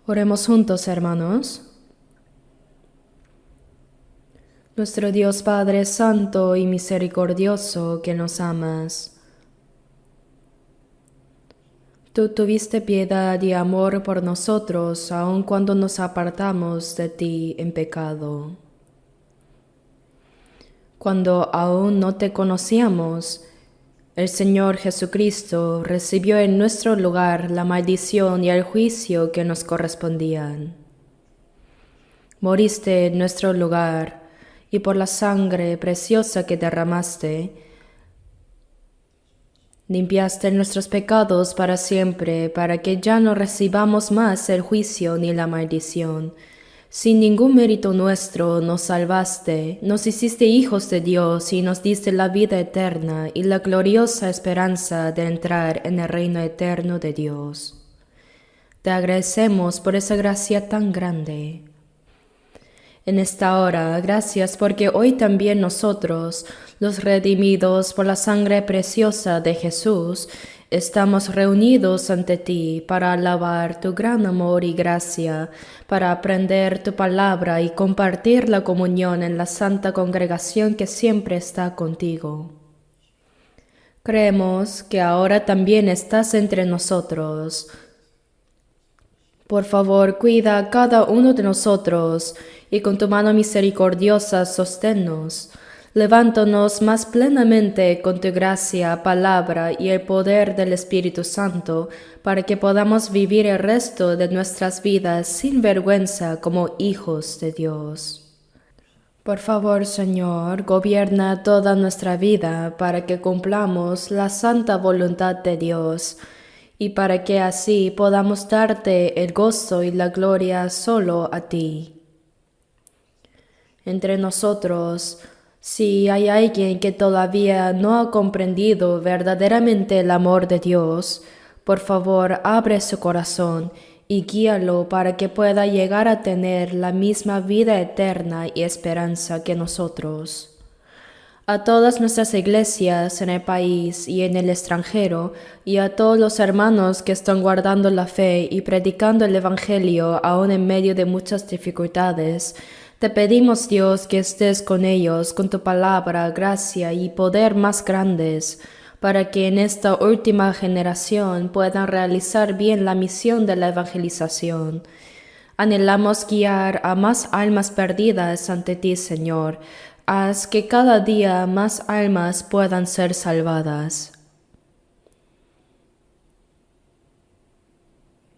Oremos juntos, hermanos. Nuestro Dios Padre Santo y misericordioso, que nos amas, tú tuviste piedad y amor por nosotros, aun cuando nos apartamos de ti en pecado. Cuando aún no te conocíamos, el Señor Jesucristo recibió en nuestro lugar la maldición y el juicio que nos correspondían. Moriste en nuestro lugar, y por la sangre preciosa que derramaste, limpiaste nuestros pecados para siempre, para que ya no recibamos más el juicio ni la maldición. Sin ningún mérito nuestro nos salvaste, nos hiciste hijos de Dios y nos diste la vida eterna y la gloriosa esperanza de entrar en el reino eterno de Dios. Te agradecemos por esa gracia tan grande. En esta hora, gracias porque hoy también nosotros, los redimidos por la sangre preciosa de Jesús, estamos reunidos ante ti para alabar tu gran amor y gracia, para aprender tu palabra y compartir la comunión en la santa congregación que siempre está contigo. Creemos que ahora también estás entre nosotros. Por favor, cuida a cada uno de nosotros y con tu mano misericordiosa sosténnos. Levántanos más plenamente con tu gracia, palabra y el poder del Espíritu Santo, para que podamos vivir el resto de nuestras vidas sin vergüenza como hijos de Dios. Por favor, Señor, gobierna toda nuestra vida para que cumplamos la santa voluntad de Dios y para que así podamos darte el gozo y la gloria solo a ti. Entre nosotros, si hay alguien que todavía no ha comprendido verdaderamente el amor de Dios, por favor abre su corazón y guíalo para que pueda llegar a tener la misma vida eterna y esperanza que nosotros. A todas nuestras iglesias en el país y en el extranjero, y a todos los hermanos que están guardando la fe y predicando el Evangelio aún en medio de muchas dificultades, te pedimos, Dios, que estés con ellos, con tu palabra, gracia y poder más grandes, para que en esta última generación puedan realizar bien la misión de la evangelización. Anhelamos guiar a más almas perdidas ante ti, Señor. Haz que cada día más almas puedan ser salvadas.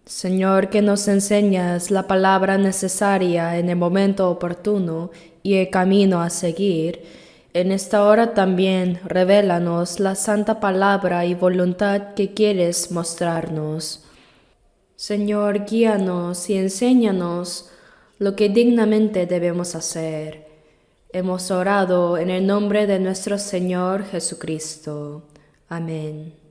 Señor, que nos enseñas la palabra necesaria en el momento oportuno y el camino a seguir, en esta hora también revélanos la santa palabra y voluntad que quieres mostrarnos. Señor, guíanos y enséñanos lo que dignamente debemos hacer. Hemos orado en el nombre de nuestro Señor Jesucristo. Amén.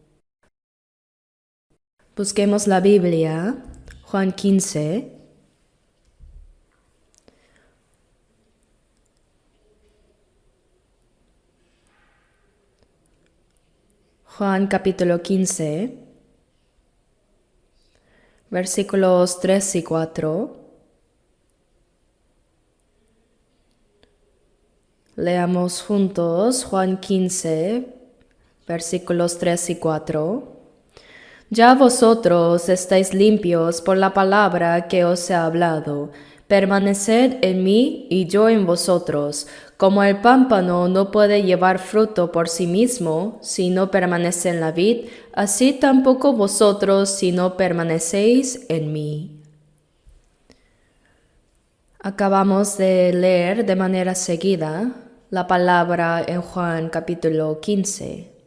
Busquemos la Biblia, Juan 15. Juan capítulo 15, versículos 3 y 4. Leamos juntos Juan 15, versículos 3 y 4. Ya vosotros estáis limpios por la palabra que os he hablado. Permaneced en mí y yo en vosotros. Como el pámpano no puede llevar fruto por sí mismo si no permanece en la vid, así tampoco vosotros si no permanecéis en mí. Acabamos de leer de manera seguida la palabra en Juan capítulo 15.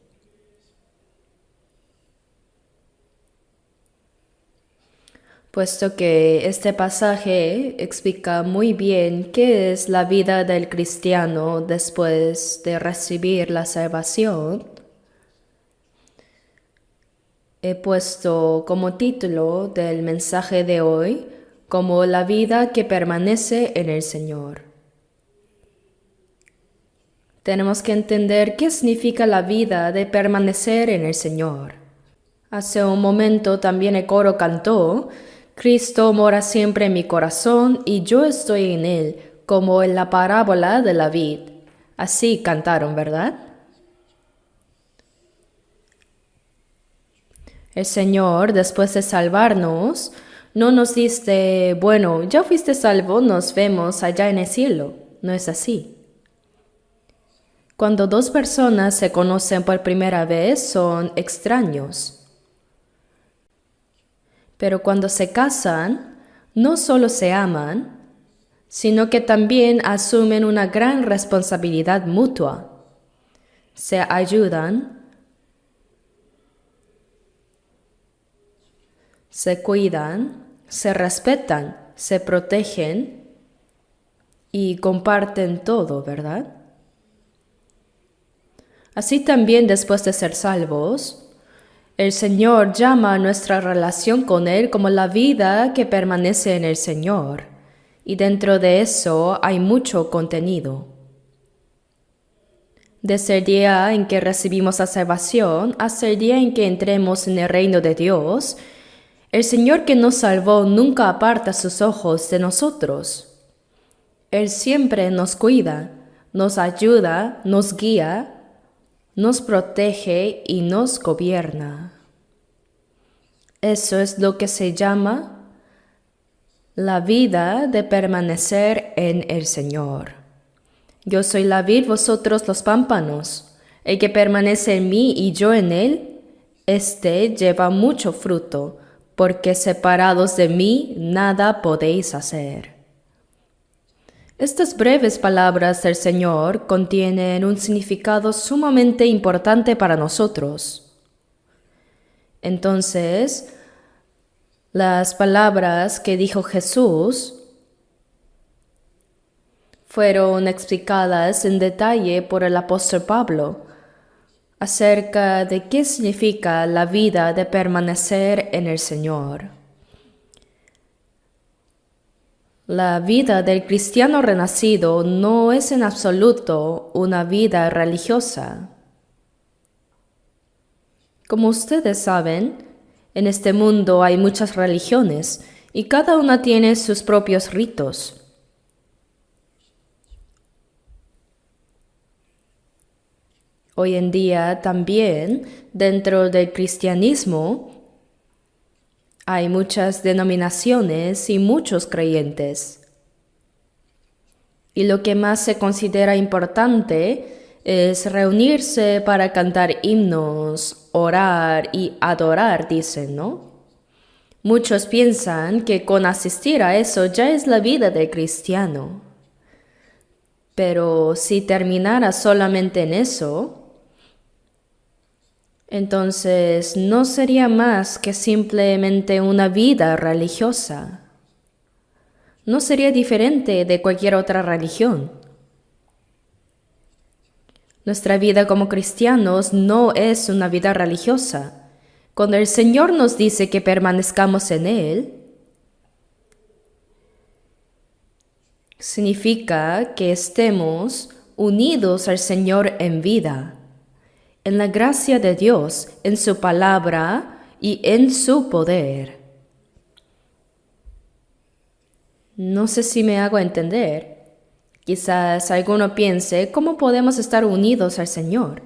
Puesto que este pasaje explica muy bien qué es la vida del cristiano después de recibir la salvación, he puesto como título del mensaje de hoy como la vida que permanece en el Señor. Tenemos que entender qué significa la vida de permanecer en el Señor. Hace un momento también el coro cantó Cristo mora siempre en mi corazón y yo estoy en él, como en la parábola de la vid. Así cantaron, ¿verdad? El Señor, después de salvarnos, no nos dice, bueno, ya fuiste salvo, nos vemos allá en el cielo. No es así. Cuando dos personas se conocen por primera vez, son extraños. Pero cuando se casan, no solo se aman, sino que también asumen una gran responsabilidad mutua. Se ayudan, se cuidan, se respetan, se protegen y comparten todo, ¿verdad? Así también después de ser salvos, el Señor llama a nuestra relación con Él como la vida que permanece en el Señor, y dentro de eso hay mucho contenido. Desde el día en que recibimos la salvación hasta el día en que entremos en el reino de Dios, el Señor que nos salvó nunca aparta sus ojos de nosotros. Él siempre nos cuida, nos ayuda, nos guía, nos protege y nos gobierna. Eso es lo que se llama la vida de permanecer en el Señor. Yo soy la vid, vosotros los pámpanos. El que permanece en mí y yo en él, éste lleva mucho fruto, porque separados de mí nada podéis hacer. Estas breves palabras del Señor contienen un significado sumamente importante para nosotros. Entonces, las palabras que dijo Jesús fueron explicadas en detalle por el apóstol Pablo acerca de qué significa la vida de permanecer en el Señor. La vida del cristiano renacido no es en absoluto una vida religiosa. Como ustedes saben, en este mundo hay muchas religiones y cada una tiene sus propios ritos. Hoy en día también, dentro del cristianismo, hay muchas denominaciones y muchos creyentes. Y lo que más se considera importante es reunirse para cantar himnos, orar y adorar, dicen, ¿no? Muchos piensan que con asistir a eso ya es la vida del cristiano. Pero si terminara solamente en eso, entonces no sería más que simplemente una vida religiosa. No sería diferente de cualquier otra religión. Nuestra vida como cristianos no es una vida religiosa. Cuando el Señor nos dice que permanezcamos en Él, significa que estemos unidos al Señor en vida, en la gracia de Dios, en su palabra y en su poder. No sé si me hago entender. Quizás alguno piense, ¿cómo podemos estar unidos al Señor?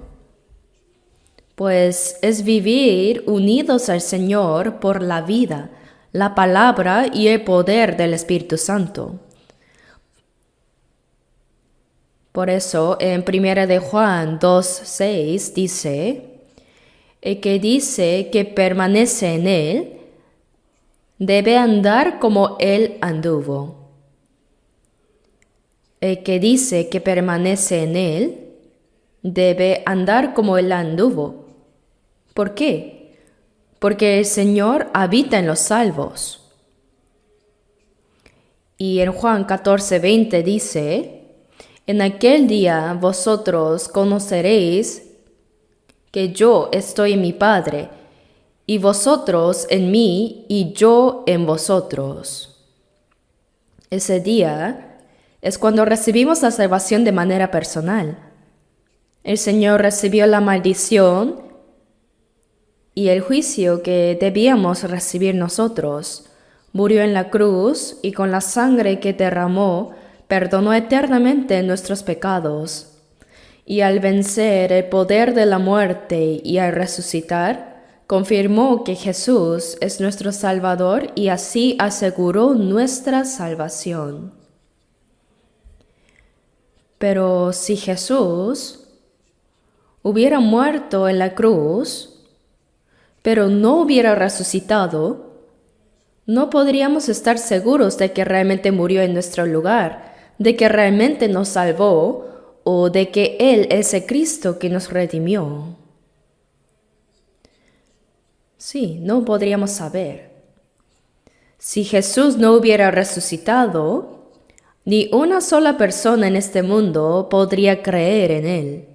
Pues es vivir unidos al Señor por la vida, la palabra y el poder del Espíritu Santo. Por eso, en 1 de Juan 2:6 dice, el que dice que permanece en Él, debe andar como Él anduvo. El que dice que permanece en Él, debe andar como Él anduvo. ¿Por qué? Porque el Señor habita en los salvos. Y en Juan 14:20 dice, en aquel día vosotros conoceréis que yo estoy en mi Padre, y vosotros en mí, y yo en vosotros. Ese día es cuando recibimos la salvación de manera personal. El Señor recibió la maldición y el juicio que debíamos recibir nosotros, murió en la cruz y con la sangre que derramó, perdonó eternamente nuestros pecados. Y al vencer el poder de la muerte y al resucitar, confirmó que Jesús es nuestro Salvador y así aseguró nuestra salvación. Pero si Jesús hubiera muerto en la cruz, pero no hubiera resucitado, no podríamos estar seguros de que realmente murió en nuestro lugar, de que realmente nos salvó, o de que Él es el Cristo que nos redimió. Sí, no podríamos saber. Si Jesús no hubiera resucitado, ni una sola persona en este mundo podría creer en Él.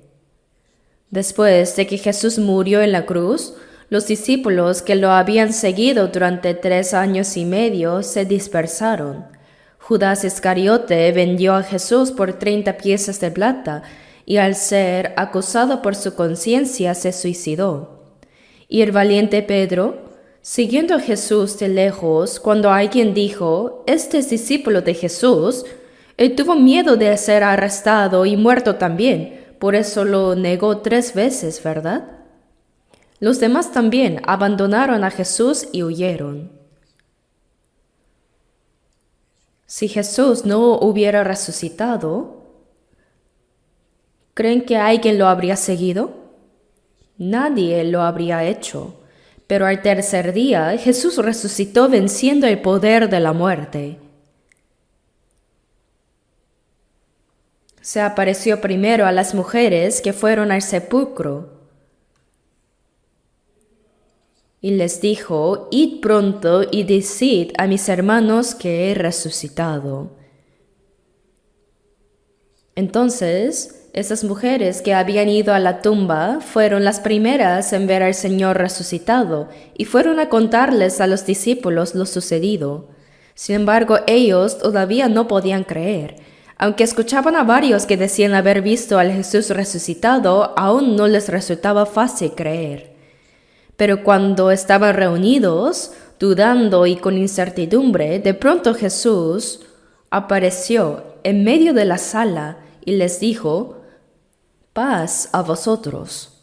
Después de que Jesús murió en la cruz, los discípulos que lo habían seguido durante 3 años y medio se dispersaron. Judas Iscariote vendió a Jesús por 30 piezas de plata y al ser acusado por su conciencia se suicidó. Y el valiente Pedro, siguiendo a Jesús de lejos, cuando alguien dijo, «Este es discípulo de Jesús», él tuvo miedo de ser arrestado y muerto también, por eso lo negó 3 veces, ¿verdad? Los demás también abandonaron a Jesús y huyeron. Si Jesús no hubiera resucitado, ¿creen que alguien lo habría seguido? Nadie lo habría hecho. Pero al tercer día Jesús resucitó venciendo el poder de la muerte. Se apareció primero a las mujeres que fueron al sepulcro y les dijo, «Id pronto y decid a mis hermanos que he resucitado». Entonces, esas mujeres que habían ido a la tumba fueron las primeras en ver al Señor resucitado y fueron a contarles a los discípulos lo sucedido. Sin embargo, ellos todavía no podían creer. Aunque escuchaban a varios que decían haber visto al Jesús resucitado, aún no les resultaba fácil creer. Pero cuando estaban reunidos, dudando y con incertidumbre, de pronto Jesús apareció en medio de la sala y les dijo, «Paz a vosotros».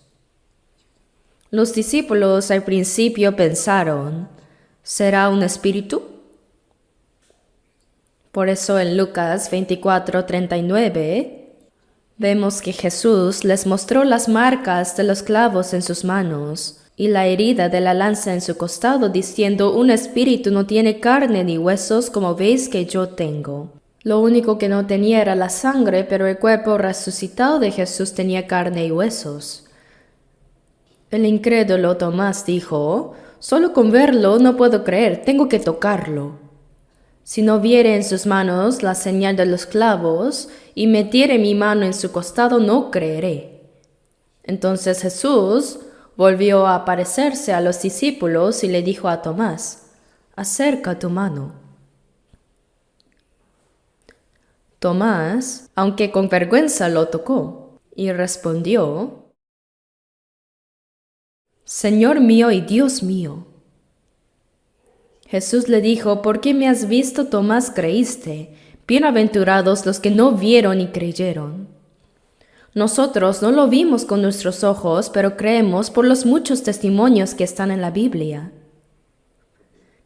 Los discípulos al principio pensaron, ¿será un espíritu? Por eso en Lucas 24:39 vemos que Jesús les mostró las marcas de los clavos en sus manos y la herida de la lanza en su costado, diciendo, «Un espíritu no tiene carne ni huesos como veis que yo tengo». Lo único que no tenía era la sangre, pero el cuerpo resucitado de Jesús tenía carne y huesos. El incrédulo Tomás dijo, «Solo con verlo no puedo creer, tengo que tocarlo. Si no viere en sus manos la señal de los clavos y metiere mi mano en su costado, no creeré». Entonces Jesús volvió a aparecerse a los discípulos y le dijo a Tomás, «Acerca tu mano». Tomás, aunque con vergüenza, lo tocó y respondió, «Señor mío y Dios mío». Jesús le dijo, «¿Por qué me has visto, Tomás, creíste? Bienaventurados los que no vieron y creyeron». Nosotros no lo vimos con nuestros ojos, pero creemos por los muchos testimonios que están en la Biblia.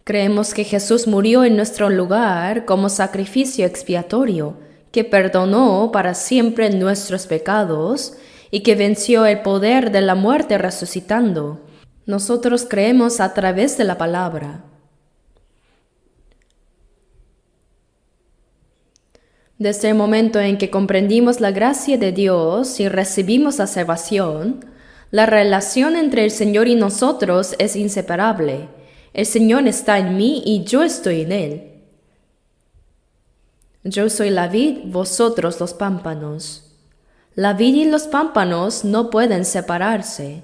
Creemos que Jesús murió en nuestro lugar como sacrificio expiatorio, que perdonó para siempre nuestros pecados y que venció el poder de la muerte resucitando. Nosotros creemos a través de la palabra. Desde el momento en que comprendimos la gracia de Dios y recibimos la salvación, la relación entre el Señor y nosotros es inseparable. El Señor está en mí y yo estoy en Él. Yo soy la vid, vosotros los pámpanos. La vid y los pámpanos no pueden separarse.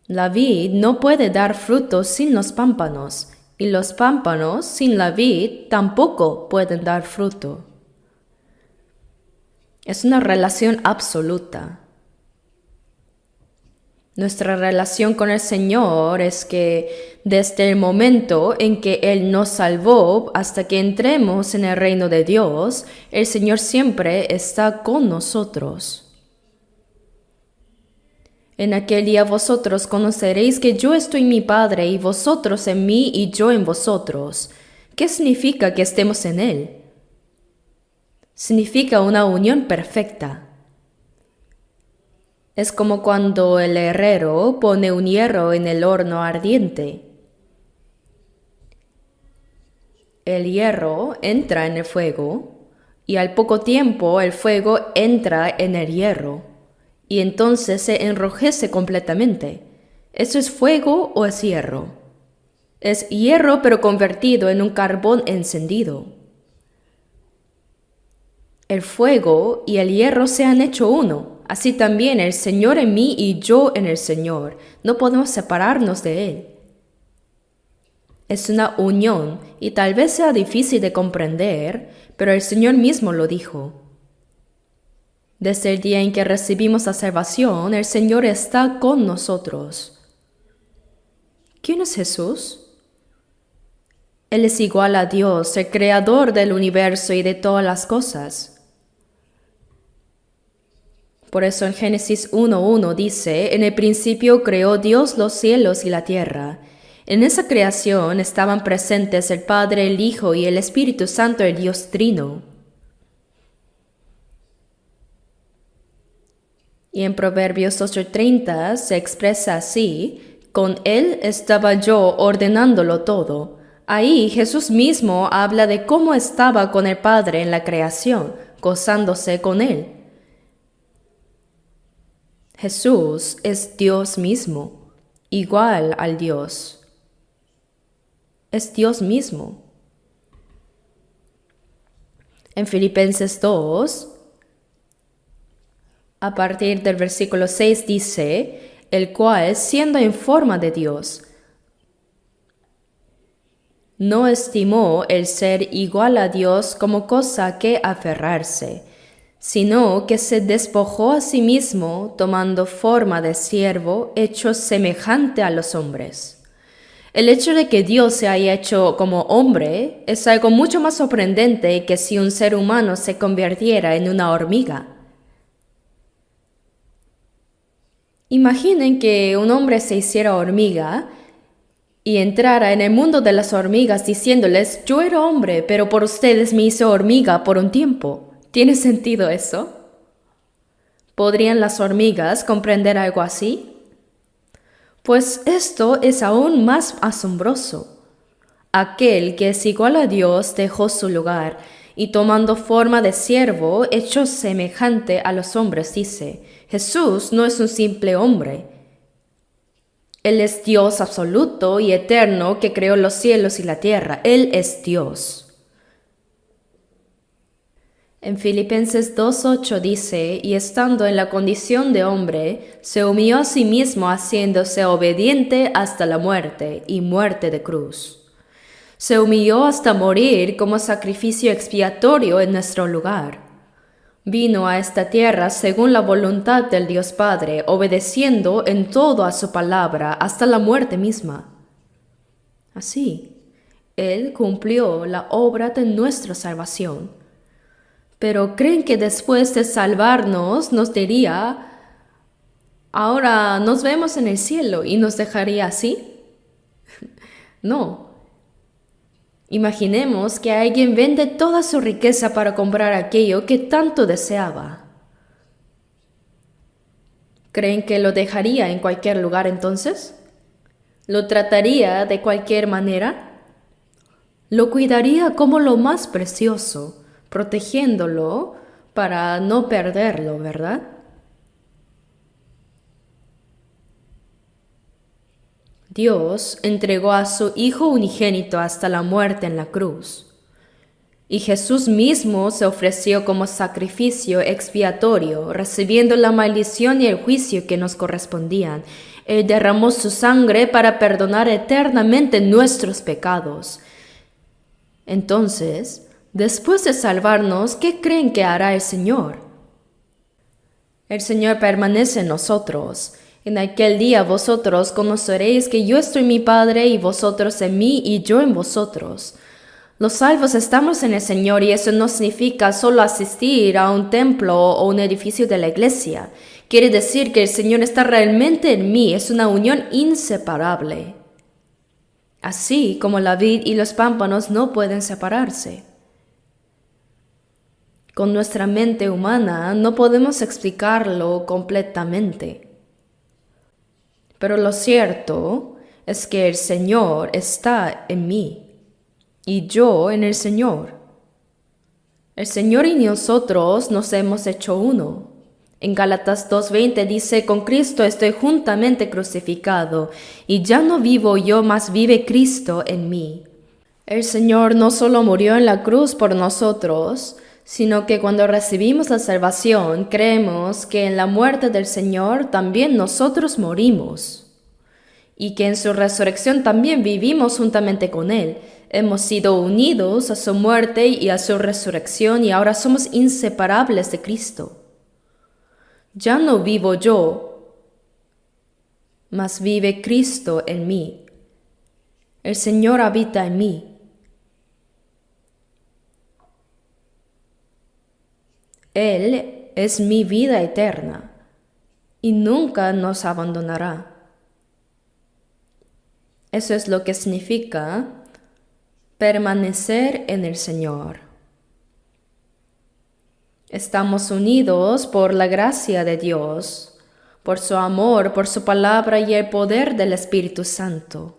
La vid no puede dar frutos sin los pámpanos, y los pámpanos sin la vid tampoco pueden dar fruto. Es una relación absoluta. Nuestra relación con el Señor es que desde el momento en que Él nos salvó hasta que entremos en el reino de Dios, el Señor siempre está con nosotros. En aquel día vosotros conoceréis que yo estoy en mi Padre y vosotros en mí y yo en vosotros. ¿Qué significa que estemos en Él? Significa una unión perfecta. Es como cuando el herrero pone un hierro en el horno ardiente. El hierro entra en el fuego y al poco tiempo el fuego entra en el hierro y entonces se enrojece completamente. ¿Eso es fuego o es hierro? Es hierro pero convertido en un carbón encendido. El fuego y el hierro se han hecho uno. Así también el Señor en mí y yo en el Señor. No podemos separarnos de Él. Es una unión y tal vez sea difícil de comprender, pero el Señor mismo lo dijo. Desde el día en que recibimos la salvación, el Señor está con nosotros. ¿Quién es Jesús? Él es igual a Dios, el creador del universo y de todas las cosas. Por eso en Génesis 1:1 dice, en el principio creó Dios los cielos y la tierra. En esa creación estaban presentes el Padre, el Hijo y el Espíritu Santo, el Dios Trino. Y en Proverbios 8:30 se expresa así, con Él estaba yo ordenándolo todo. Ahí Jesús mismo habla de cómo estaba con el Padre en la creación, gozándose con Él. Jesús es Dios mismo, igual al Dios. Es Dios mismo. En Filipenses 2, a partir del versículo 6 dice, el cual, siendo en forma de Dios, no estimó el ser igual a Dios como cosa que aferrarse, sino que se despojó a sí mismo, tomando forma de siervo, hecho semejante a los hombres. El hecho de que Dios se haya hecho como hombre es algo mucho más sorprendente que si un ser humano se convirtiera en una hormiga. Imaginen que un hombre se hiciera hormiga y entrara en el mundo de las hormigas diciéndoles, yo era hombre, pero por ustedes me hice hormiga por un tiempo. ¿Tiene sentido eso? ¿Podrían las hormigas comprender algo así? Pues esto es aún más asombroso. Aquel que es igual a Dios dejó su lugar y tomando forma de siervo, hecho semejante a los hombres, dice, Jesús no es un simple hombre. Él es Dios absoluto y eterno que creó los cielos y la tierra. Él es Dios. En Filipenses 2:8 dice, y estando en la condición de hombre, se humilló a sí mismo haciéndose obediente hasta la muerte y muerte de cruz. Se humilló hasta morir como sacrificio expiatorio en nuestro lugar. Vino a esta tierra según la voluntad del Dios Padre, obedeciendo en todo a su palabra hasta la muerte misma. Así, Él cumplió la obra de nuestra salvación. Pero ¿creen que después de salvarnos nos diría, ahora nos vemos en el cielo y nos dejaría así? No. Imaginemos que alguien vende toda su riqueza para comprar aquello que tanto deseaba. ¿Creen que lo dejaría en cualquier lugar entonces? ¿Lo trataría de cualquier manera? Lo cuidaría como lo más precioso, protegiéndolo para no perderlo, ¿verdad? Dios entregó a su Hijo unigénito hasta la muerte en la cruz. Y Jesús mismo se ofreció como sacrificio expiatorio, recibiendo la maldición y el juicio que nos correspondían. Él derramó su sangre para perdonar eternamente nuestros pecados. Entonces, después de salvarnos, ¿qué creen que hará el Señor? El Señor permanece en nosotros. En aquel día vosotros conoceréis que yo estoy en mi Padre y vosotros en mí y yo en vosotros. Los salvos estamos en el Señor y eso no significa solo asistir a un templo o un edificio de la iglesia. Quiere decir que el Señor está realmente en mí, es una unión inseparable. Así como la vid y los pámpanos no pueden separarse. Con nuestra mente humana no podemos explicarlo completamente. Pero lo cierto es que el Señor está en mí y yo en el Señor. El Señor y nosotros nos hemos hecho uno. En Gálatas 2:20 dice, con Cristo estoy juntamente crucificado, y ya no vivo yo, mas vive Cristo en mí. El Señor no solo murió en la cruz por nosotros, sino que cuando recibimos la salvación, creemos que en la muerte del Señor también nosotros morimos, y que en su resurrección también vivimos juntamente con Él. Hemos sido unidos a su muerte y a su resurrección y ahora somos inseparables de Cristo. Ya no vivo yo, mas vive Cristo en mí. El Señor habita en mí. Él es mi vida eterna y nunca nos abandonará. Eso es lo que significa permanecer en el Señor. Estamos unidos por la gracia de Dios, por su amor, por su palabra y el poder del Espíritu Santo.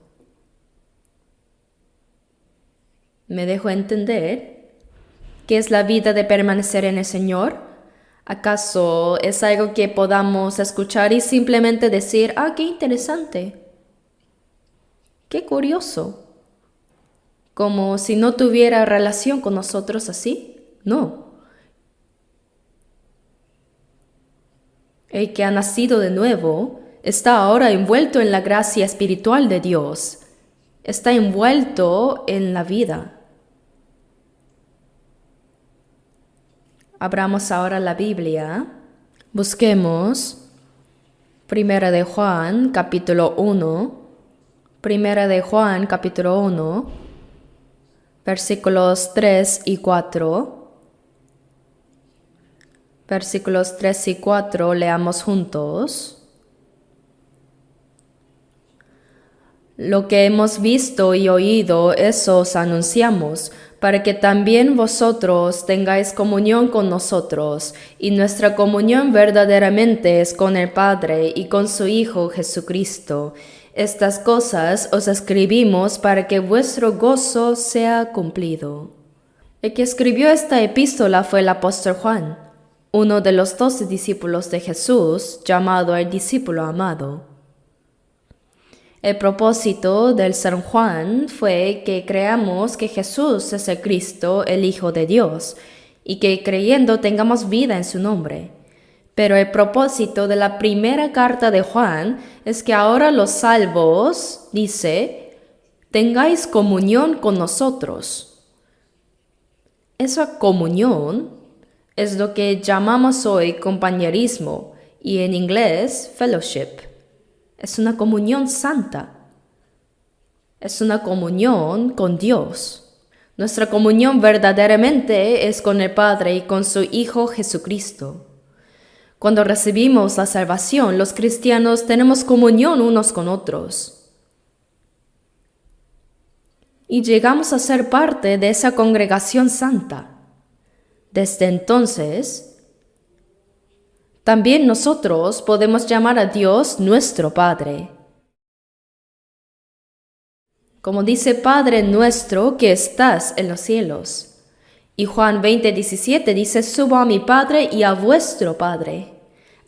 ¿Me dejo entender? ¿Qué es la vida de permanecer en el Señor? ¿Acaso es algo que podamos escuchar y simplemente decir, qué interesante, qué curioso? Como si no tuviera relación con nosotros así? No. El que ha nacido de nuevo está ahora envuelto en la gracia espiritual de Dios. Está envuelto en la vida. Abramos ahora la Biblia. Busquemos Primera de Juan, capítulo 1. Primera de Juan, capítulo 1, versículos 3 y 4. Versículos 3 y 4 leamos juntos. Lo que hemos visto y oído, eso os anunciamos, para que también vosotros tengáis comunión con nosotros, y nuestra comunión verdaderamente es con el Padre y con su Hijo Jesucristo. Estas cosas os escribimos para que vuestro gozo sea cumplido. El que escribió esta epístola fue el apóstol Juan, uno de los 12 discípulos de Jesús, llamado el discípulo amado. El propósito del San Juan fue que creamos que Jesús es el Cristo, el Hijo de Dios, y que creyendo tengamos vida en su nombre. Pero el propósito de la primera carta de Juan es que ahora los salvos, dice, tengáis comunión con nosotros. Esa comunión es lo que llamamos hoy compañerismo y en inglés fellowship. Es una comunión santa. Es una comunión con Dios. Nuestra comunión verdaderamente es con el Padre y con su Hijo Jesucristo. Cuando recibimos la salvación, los cristianos tenemos comunión unos con otros. Y llegamos a ser parte de esa congregación santa. Desde entonces, también nosotros podemos llamar a Dios nuestro Padre. Como dice Padre nuestro que estás en los cielos. Y Juan 20:17 dice, subo a mi Padre y a vuestro Padre.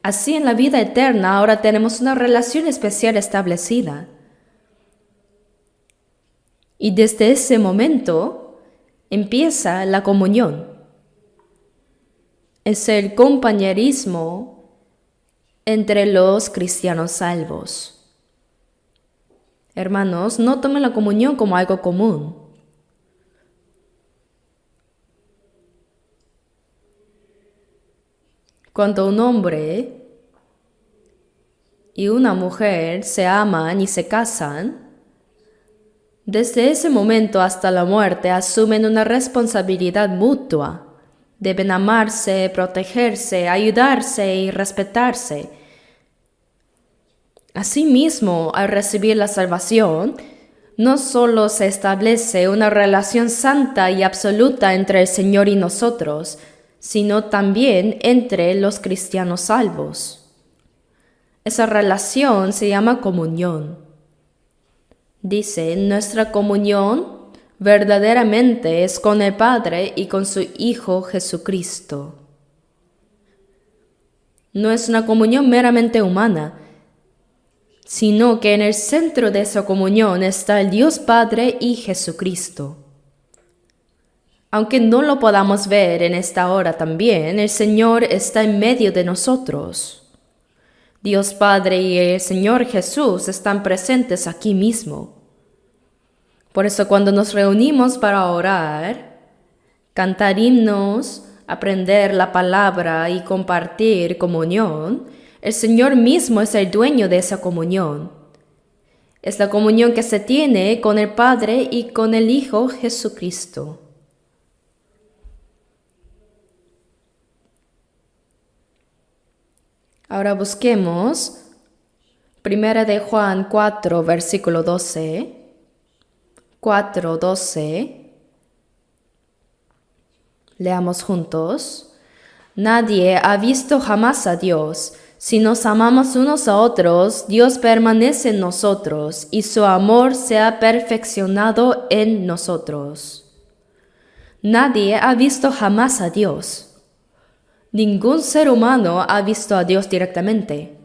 Así en la vida eterna ahora tenemos una relación especial establecida. Y desde ese momento empieza la comunión. Es el compañerismo entre los cristianos salvos. Hermanos, no tomen la comunión como algo común. Cuando un hombre y una mujer se aman y se casan, desde ese momento hasta la muerte asumen una responsabilidad mutua. Deben amarse, protegerse, ayudarse y respetarse. Asimismo, al recibir la salvación, no solo se establece una relación santa y absoluta entre el Señor y nosotros, sino también entre los cristianos salvos. Esa relación se llama comunión. Dice, nuestra comunión verdaderamente es con el Padre y con su Hijo Jesucristo. No es una comunión meramente humana, sino que en el centro de esa comunión está el Dios Padre y Jesucristo. Aunque no lo podamos ver en esta hora también, el Señor está en medio de nosotros. Dios Padre y el Señor Jesús están presentes aquí mismo. Por eso cuando nos reunimos para orar, cantar himnos, aprender la palabra y compartir comunión, el Señor mismo es el dueño de esa comunión. Es la comunión que se tiene con el Padre y con el Hijo Jesucristo. Ahora busquemos 1 de Juan 4, versículo 12. 4:12. Leamos juntos. Nadie ha visto jamás a Dios. Si nos amamos unos a otros, Dios permanece en nosotros y su amor se ha perfeccionado en nosotros. Nadie ha visto jamás a Dios. Ningún ser humano ha visto a Dios directamente.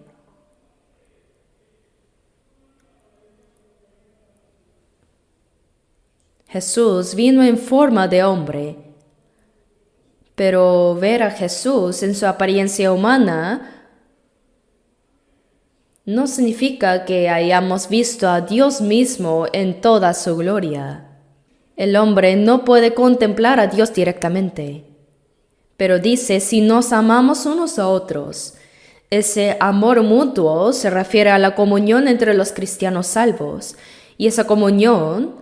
Jesús vino en forma de hombre, pero ver a Jesús en su apariencia humana no significa que hayamos visto a Dios mismo en toda su gloria. El hombre no puede contemplar a Dios directamente, pero dice si nos amamos unos a otros. Ese amor mutuo se refiere a la comunión entre los cristianos salvos, y esa comunión,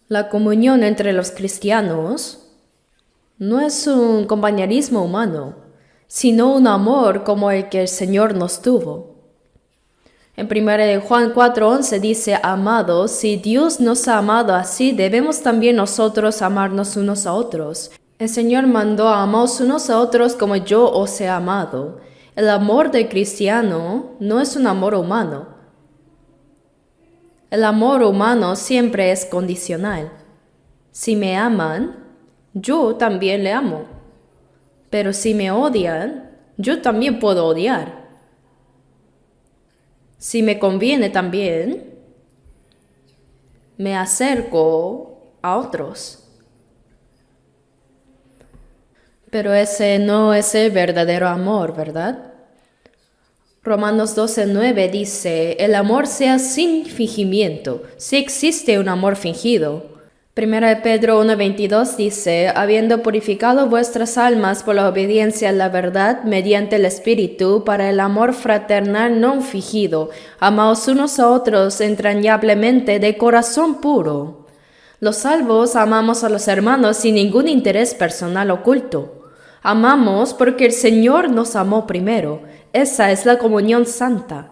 la comunión entre los cristianos, no es un compañerismo humano, sino un amor como el que el Señor nos tuvo. En 1 Juan 4:11 dice, amados, si Dios nos ha amado así, debemos también nosotros amarnos unos a otros. El Señor mandó a amaos unos a otros como yo os he amado. El amor del cristiano no es un amor humano. El amor humano siempre es condicional. Si me aman, yo también le amo. Pero si me odian, yo también puedo odiar. Si me conviene también, me acerco a otros. Pero ese no es el verdadero amor, ¿verdad? Romanos 12:9 dice, el amor sea sin fingimiento, si existe un amor fingido. 1 Pedro 1:22 dice, habiendo purificado vuestras almas por la obediencia a la verdad mediante el Espíritu para el amor fraternal no fingido, amaos unos a otros entrañablemente de corazón puro. Los salvos amamos a los hermanos sin ningún interés personal oculto. Amamos porque el Señor nos amó primero. Esa es la comunión santa.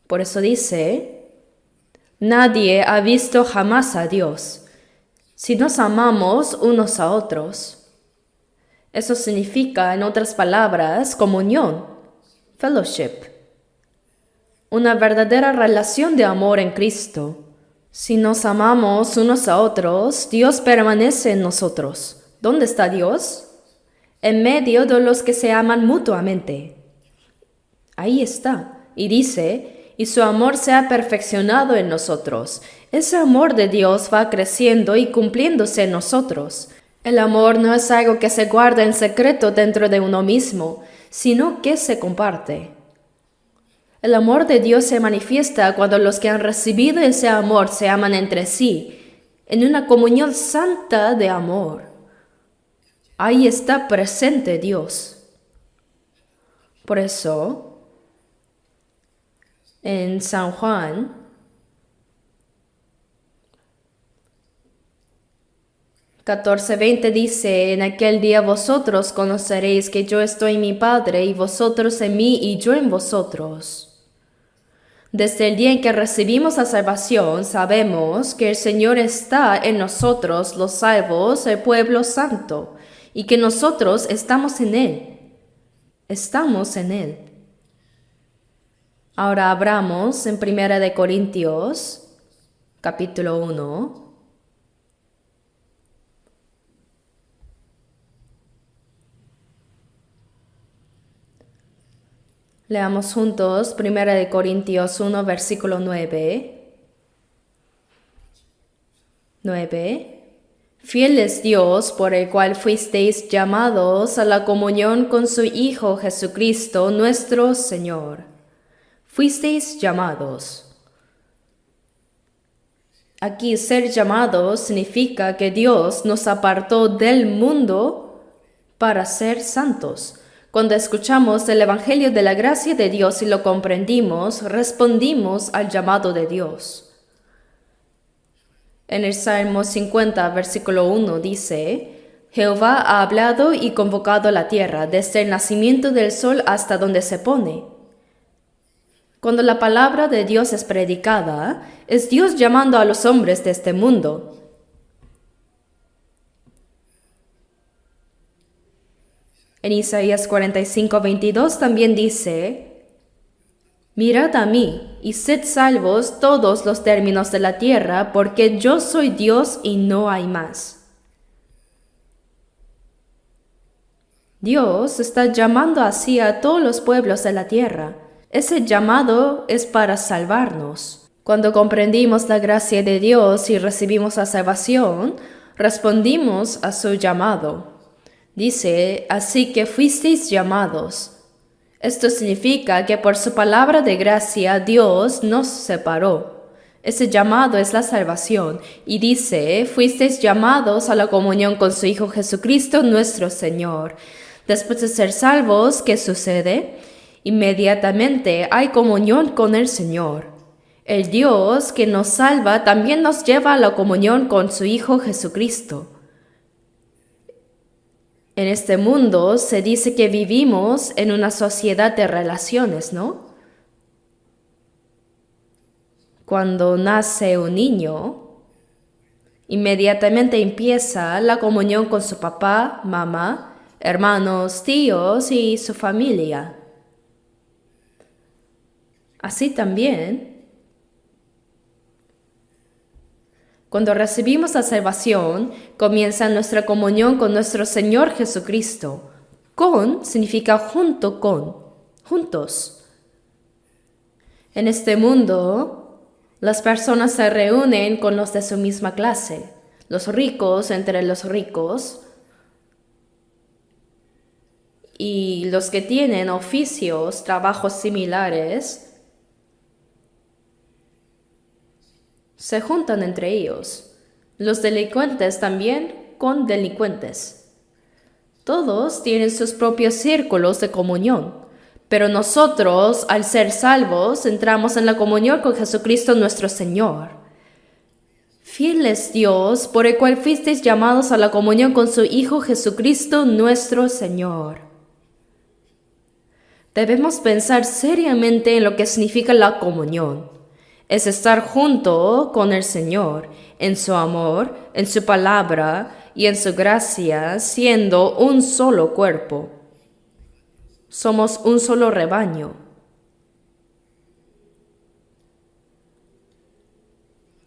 Por eso dice, nadie ha visto jamás a Dios. Si nos amamos unos a otros. Eso significa, en otras palabras, comunión, fellowship. Una verdadera relación de amor en Cristo. Si nos amamos unos a otros, Dios permanece en nosotros. ¿Dónde está Dios? En medio de los que se aman mutuamente. Ahí está. Y dice, y su amor se ha perfeccionado en nosotros. Ese amor de Dios va creciendo y cumpliéndose en nosotros. El amor no es algo que se guarda en secreto dentro de uno mismo, sino que se comparte. El amor de Dios se manifiesta cuando los que han recibido ese amor se aman entre sí, en una comunión santa de amor. Ahí está presente Dios. Por eso, en San Juan 14:20 dice, en aquel día vosotros conoceréis que yo estoy en mi Padre y vosotros en mí y yo en vosotros. Desde el día en que recibimos la salvación, sabemos que el Señor está en nosotros, los salvos, el pueblo santo, y que nosotros estamos en Él. Estamos en Él. Ahora abramos en 1 Corintios, capítulo 1. Leamos juntos 1 Corintios 1, versículo 9. 9. Fiel es Dios por el cual fuisteis llamados a la comunión con su Hijo Jesucristo nuestro Señor. Fuisteis llamados. Aquí ser llamados significa que Dios nos apartó del mundo para ser santos. Cuando escuchamos el Evangelio de la gracia de Dios y lo comprendimos, respondimos al llamado de Dios. En el Salmo 50, versículo 1 dice, Jehová ha hablado y convocado la tierra desde el nacimiento del sol hasta donde se pone. Cuando la palabra de Dios es predicada, es Dios llamando a los hombres de este mundo. En Isaías 45:22 también dice, mirad a mí y sed salvos todos los términos de la tierra, porque yo soy Dios y no hay más. Dios está llamando así a todos los pueblos de la tierra. Ese llamado es para salvarnos. Cuando comprendimos la gracia de Dios y recibimos la salvación, respondimos a su llamado. Dice, así que fuisteis llamados. Esto significa que por su palabra de gracia Dios nos separó. Ese llamado es la salvación. Y dice, fuisteis llamados a la comunión con su Hijo Jesucristo nuestro Señor. Después de ser salvos, ¿qué sucede? Inmediatamente hay comunión con el Señor. El Dios que nos salva también nos lleva a la comunión con su Hijo Jesucristo. En este mundo se dice que vivimos en una sociedad de relaciones, ¿no? Cuando nace un niño, inmediatamente empieza la comunión con su papá, mamá, hermanos, tíos y su familia. Así también, cuando recibimos la salvación, comienza nuestra comunión con nuestro Señor Jesucristo. Con significa junto con, juntos. En este mundo, las personas se reúnen con los de su misma clase, los ricos entre los ricos y los que tienen oficios, trabajos similares, se juntan entre ellos. Los delincuentes también con delincuentes. Todos tienen sus propios círculos de comunión, pero nosotros, al ser salvos, entramos en la comunión con Jesucristo nuestro Señor. Fiel es Dios, por el cual fuisteis llamados a la comunión con su Hijo Jesucristo nuestro Señor. Debemos pensar seriamente en lo que significa la comunión. Es estar junto con el Señor, en su amor, en su palabra y en su gracia, siendo un solo cuerpo. Somos un solo rebaño.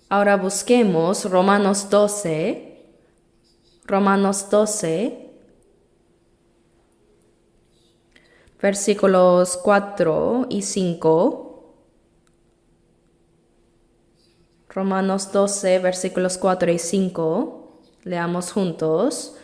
Ahora busquemos Romanos 12, versículos 4 y 5. Romanos 12, versículos 4 y 5, leamos juntos.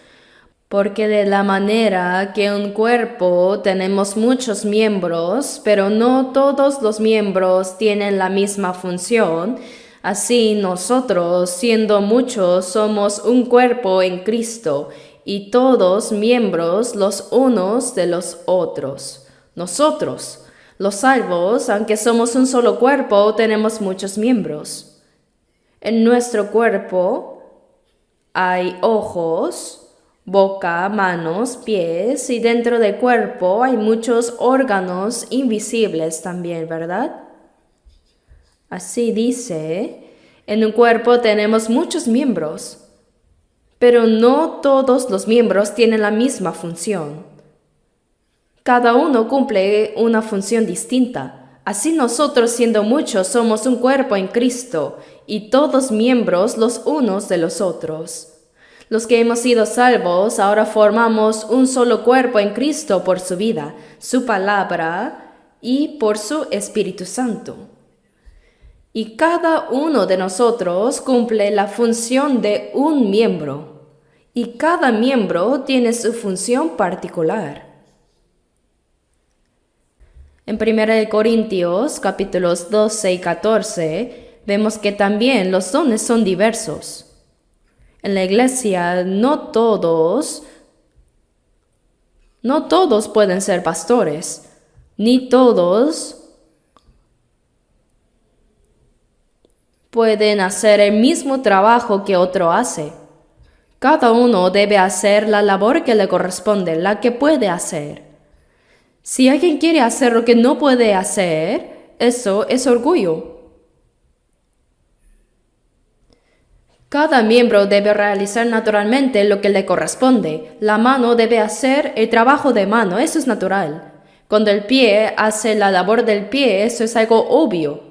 Porque de la manera que un cuerpo tenemos muchos miembros, pero no todos los miembros tienen la misma función, así nosotros, siendo muchos, somos un cuerpo en Cristo, y todos miembros los unos de los otros. Nosotros, los salvos, aunque somos un solo cuerpo, tenemos muchos miembros. En nuestro cuerpo hay ojos, boca, manos, pies, y dentro del cuerpo hay muchos órganos invisibles también, ¿verdad? Así dice, en un cuerpo tenemos muchos miembros, pero no todos los miembros tienen la misma función. Cada uno cumple una función distinta. Así nosotros, siendo muchos, somos un cuerpo en Cristo, y todos miembros los unos de los otros. Los que hemos sido salvos ahora formamos un solo cuerpo en Cristo por su vida, su palabra y por su Espíritu Santo. Y cada uno de nosotros cumple la función de un miembro, y cada miembro tiene su función particular. En 1 Corintios capítulos 12 y 14 vemos que también los dones son diversos. En la iglesia no todos pueden ser pastores, ni todos pueden hacer el mismo trabajo que otro hace. Cada uno debe hacer la labor que le corresponde, la que puede hacer. Si alguien quiere hacer lo que no puede hacer, eso es orgullo. Cada miembro debe realizar naturalmente lo que le corresponde. La mano debe hacer el trabajo de mano, eso es natural. Cuando el pie hace la labor del pie, eso es algo obvio.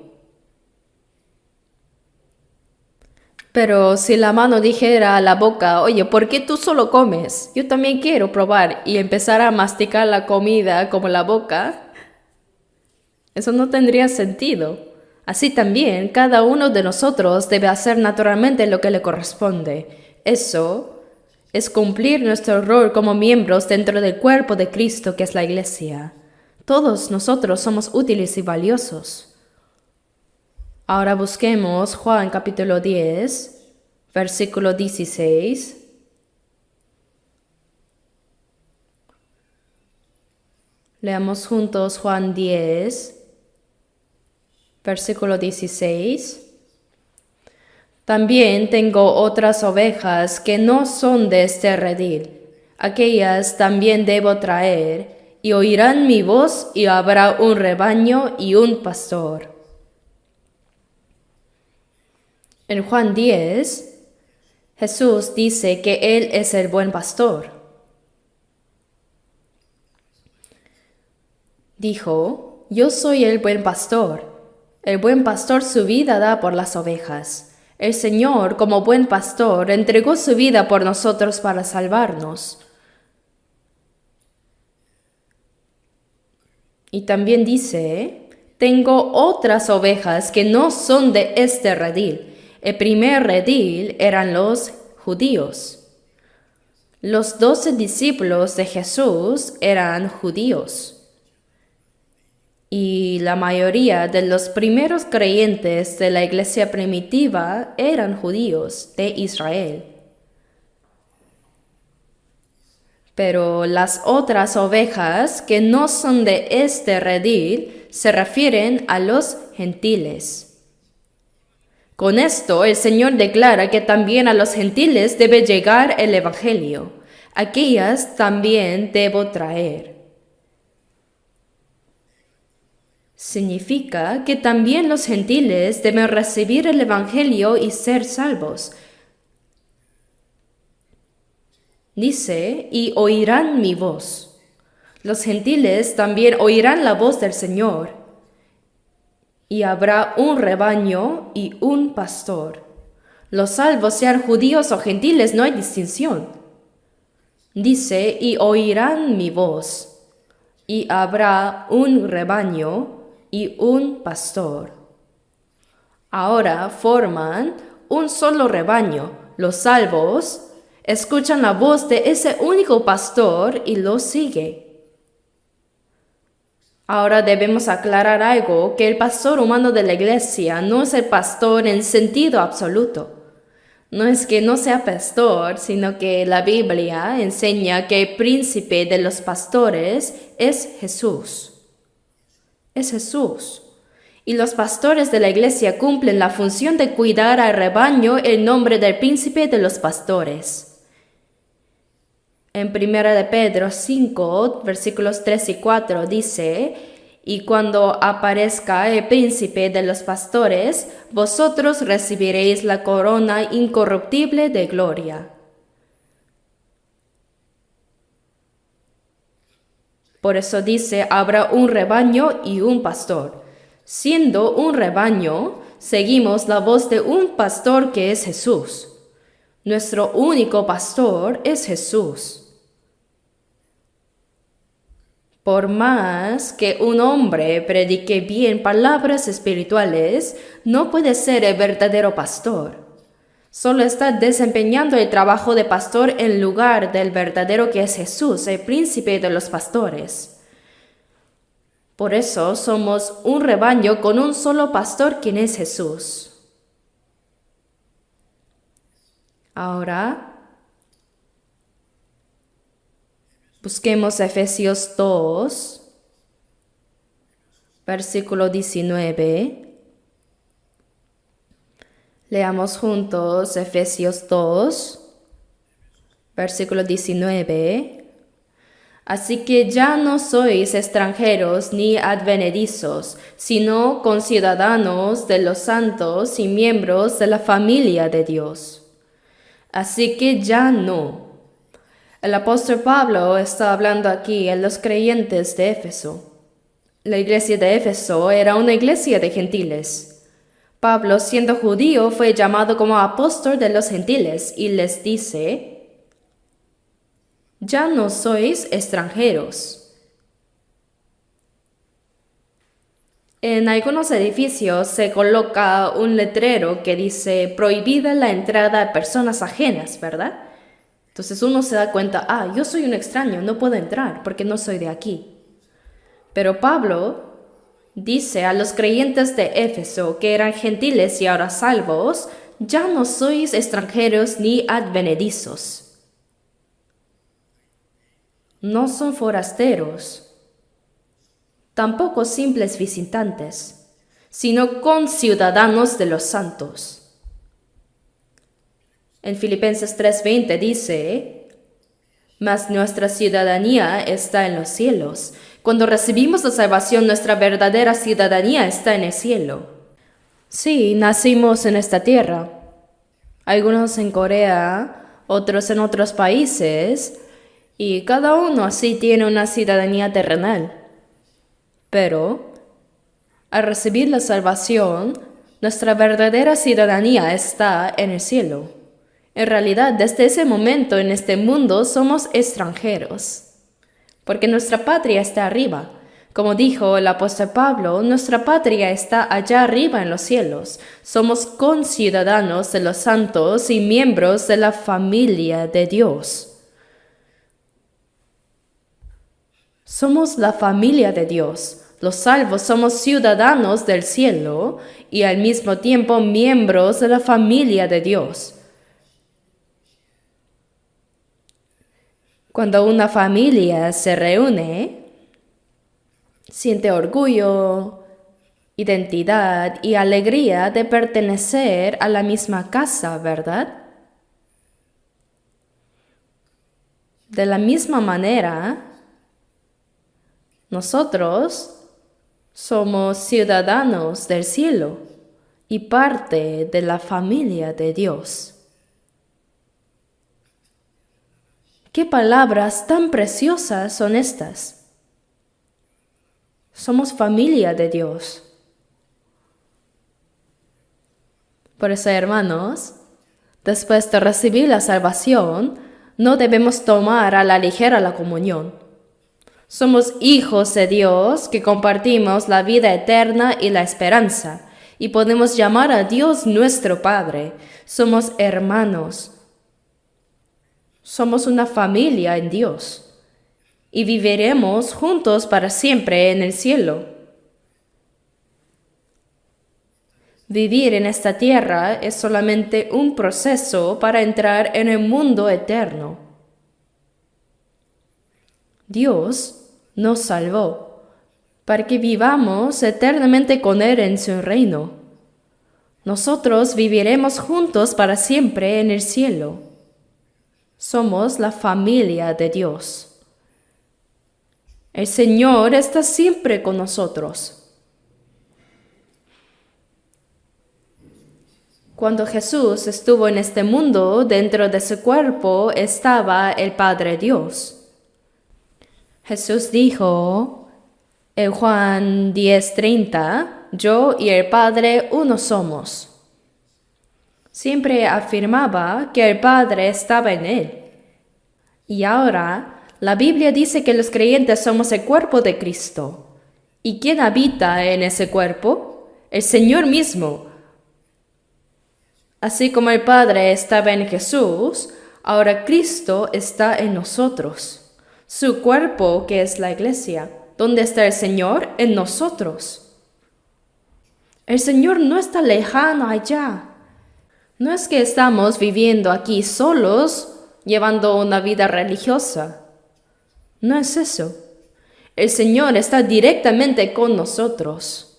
Pero si la mano dijera a la boca, oye, ¿por qué tú solo comes? Yo también quiero probar, y empezar a masticar la comida como la boca, eso no tendría sentido. Así también, cada uno de nosotros debe hacer naturalmente lo que le corresponde. Eso es cumplir nuestro rol como miembros dentro del cuerpo de Cristo, que es la Iglesia. Todos nosotros somos útiles y valiosos. Ahora busquemos Juan capítulo 10, versículo 16. Leamos juntos Juan 10, versículo 16. También tengo otras ovejas que no son de este redil. Aquellas también debo traer, y oirán mi voz, y habrá un rebaño y un pastor. En Juan 10, Jesús dice que Él es el buen pastor. Dijo, yo soy el buen pastor. El buen pastor su vida da por las ovejas. El Señor, como buen pastor, entregó su vida por nosotros para salvarnos. Y también dice, tengo otras ovejas que no son de este redil. El primer redil eran los judíos. Los 12 discípulos de Jesús eran judíos. Y la mayoría de los primeros creyentes de la iglesia primitiva eran judíos de Israel. Pero las otras ovejas que no son de este redil se refieren a los gentiles. Con esto, el Señor declara que también a los gentiles debe llegar el Evangelio. Aquellas también debo traer. Significa que también los gentiles deben recibir el Evangelio y ser salvos. Dice, y oirán mi voz. Los gentiles también oirán la voz del Señor. Y habrá un rebaño y un pastor. Los salvos, sean judíos o gentiles, no hay distinción. Dice, y oirán mi voz, y habrá un rebaño y un pastor. Ahora forman un solo rebaño. Los salvos escuchan la voz de ese único pastor y lo siguen. Ahora debemos aclarar algo, que el pastor humano de la iglesia no es el pastor en sentido absoluto. No es que no sea pastor, sino que la Biblia enseña que el príncipe de los pastores es Jesús. Es Jesús. Y los pastores de la iglesia cumplen la función de cuidar al rebaño en nombre del príncipe de los pastores. En 1 de Pedro 5, versículos 3 y 4 dice: y cuando aparezca el príncipe de los pastores, vosotros recibiréis la corona incorruptible de gloria. Por eso dice, habrá un rebaño y un pastor. Siendo un rebaño, seguimos la voz de un pastor que es Jesús. Nuestro único pastor es Jesús. Por más que un hombre predique bien palabras espirituales, no puede ser el verdadero pastor. Solo está desempeñando el trabajo de pastor en lugar del verdadero que es Jesús, el príncipe de los pastores. Por eso somos un rebaño con un solo pastor, quien es Jesús. Ahora busquemos Efesios 2, versículo 19. Leamos juntos Efesios 2, versículo 19. Así que ya no sois extranjeros ni advenedizos, sino conciudadanos de los santos y miembros de la familia de Dios. Así que ya no. El apóstol Pablo está hablando aquí a los creyentes de Éfeso. La iglesia de Éfeso era una iglesia de gentiles. Pablo, siendo judío, fue llamado como apóstol de los gentiles y les dice: ya no sois extranjeros. En algunos edificios se coloca un letrero que dice prohibida la entrada a personas ajenas, ¿verdad? Entonces uno se da cuenta, yo soy un extraño, no puedo entrar porque no soy de aquí. Pero Pablo dice a los creyentes de Éfeso, que eran gentiles y ahora salvos, ya no sois extranjeros ni advenedizos. No son forasteros, tampoco simples visitantes, sino conciudadanos de los santos. En Filipenses 3:20 dice: mas nuestra ciudadanía está en los cielos. Cuando recibimos la salvación, nuestra verdadera ciudadanía está en el cielo. Sí, nacimos en esta tierra. Algunos en Corea, otros en otros países, y cada uno así tiene una ciudadanía terrenal. Pero, al recibir la salvación, nuestra verdadera ciudadanía está en el cielo. En realidad, desde ese momento en este mundo somos extranjeros, porque nuestra patria está arriba. Como dijo el apóstol Pablo, nuestra patria está allá arriba en los cielos. Somos conciudadanos de los santos y miembros de la familia de Dios. Somos la familia de Dios. Los salvos somos ciudadanos del cielo y al mismo tiempo miembros de la familia de Dios. Cuando una familia se reúne, siente orgullo, identidad y alegría de pertenecer a la misma casa, ¿verdad? De la misma manera, nosotros somos ciudadanos del cielo y parte de la familia de Dios. ¿Qué palabras tan preciosas son estas? Somos familia de Dios. Por eso, hermanos, después de recibir la salvación, no debemos tomar a la ligera la comunión. Somos hijos de Dios que compartimos la vida eterna y la esperanza, y podemos llamar a Dios nuestro Padre. Somos hermanos. Somos una familia en Dios y viviremos juntos para siempre en el cielo. Vivir en esta tierra es solamente un proceso para entrar en el mundo eterno. Dios nos salvó para que vivamos eternamente con Él en su reino. Nosotros viviremos juntos para siempre en el cielo. Somos la familia de Dios. El Señor está siempre con nosotros. Cuando Jesús estuvo en este mundo, dentro de su cuerpo estaba el Padre Dios. Jesús dijo en Juan 10:30, yo y el Padre uno somos. Siempre afirmaba que el Padre estaba en él. Y ahora, la Biblia dice que los creyentes somos el cuerpo de Cristo. ¿Y quién habita en ese cuerpo? El Señor mismo. Así como el Padre estaba en Jesús, ahora Cristo está en nosotros. Su cuerpo, que es la iglesia. ¿Dónde está el Señor? En nosotros. El Señor no está lejano allá. No es que estamos viviendo aquí solos, llevando una vida religiosa. No es eso. El Señor está directamente con nosotros.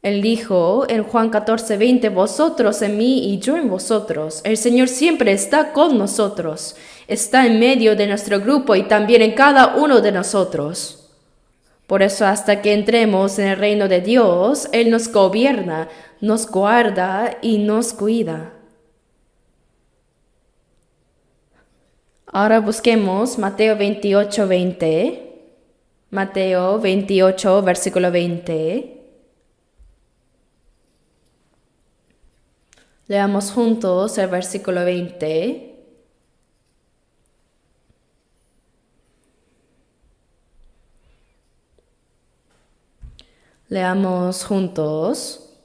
Él dijo en Juan 14:20, vosotros en mí y yo en vosotros. El Señor siempre está con nosotros. Está en medio de nuestro grupo y también en cada uno de nosotros. Por eso hasta que entremos en el reino de Dios, Él nos gobierna, nos guarda y nos cuida. Ahora busquemos Mateo 28:20. Mateo 28, versículo 20. Leamos juntos el versículo 20. Leamos juntos.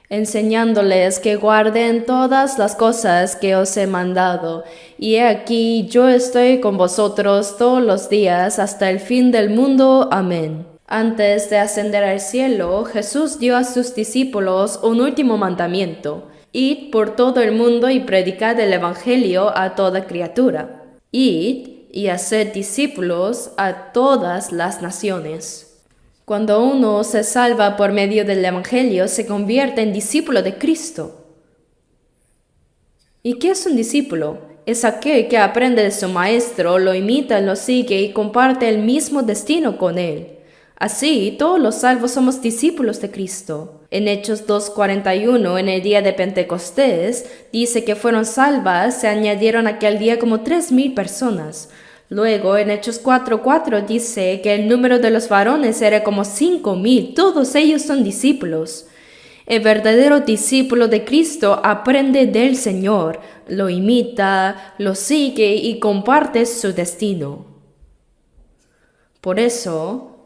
Enseñándoles que guarden todas las cosas que os he mandado. Y he aquí, yo estoy con vosotros todos los días hasta el fin del mundo. Amén. Antes de ascender al cielo, Jesús dio a sus discípulos un último mandamiento. Id por todo el mundo y predicad el Evangelio a toda criatura. Id y haced discípulos a todas las naciones. Cuando uno se salva por medio del Evangelio, se convierte en discípulo de Cristo. ¿Y qué es un discípulo? Es aquel que aprende de su maestro, lo imita, lo sigue y comparte el mismo destino con él. Así, todos los salvos somos discípulos de Cristo. En Hechos 2:41, en el día de Pentecostés, dice que fueron salvas, se añadieron aquel día como 3,000 personas. Luego, en Hechos 4:4 dice que el número de los varones era como 5,000. Todos ellos son discípulos. El verdadero discípulo de Cristo aprende del Señor, lo imita, lo sigue y comparte su destino. Por eso,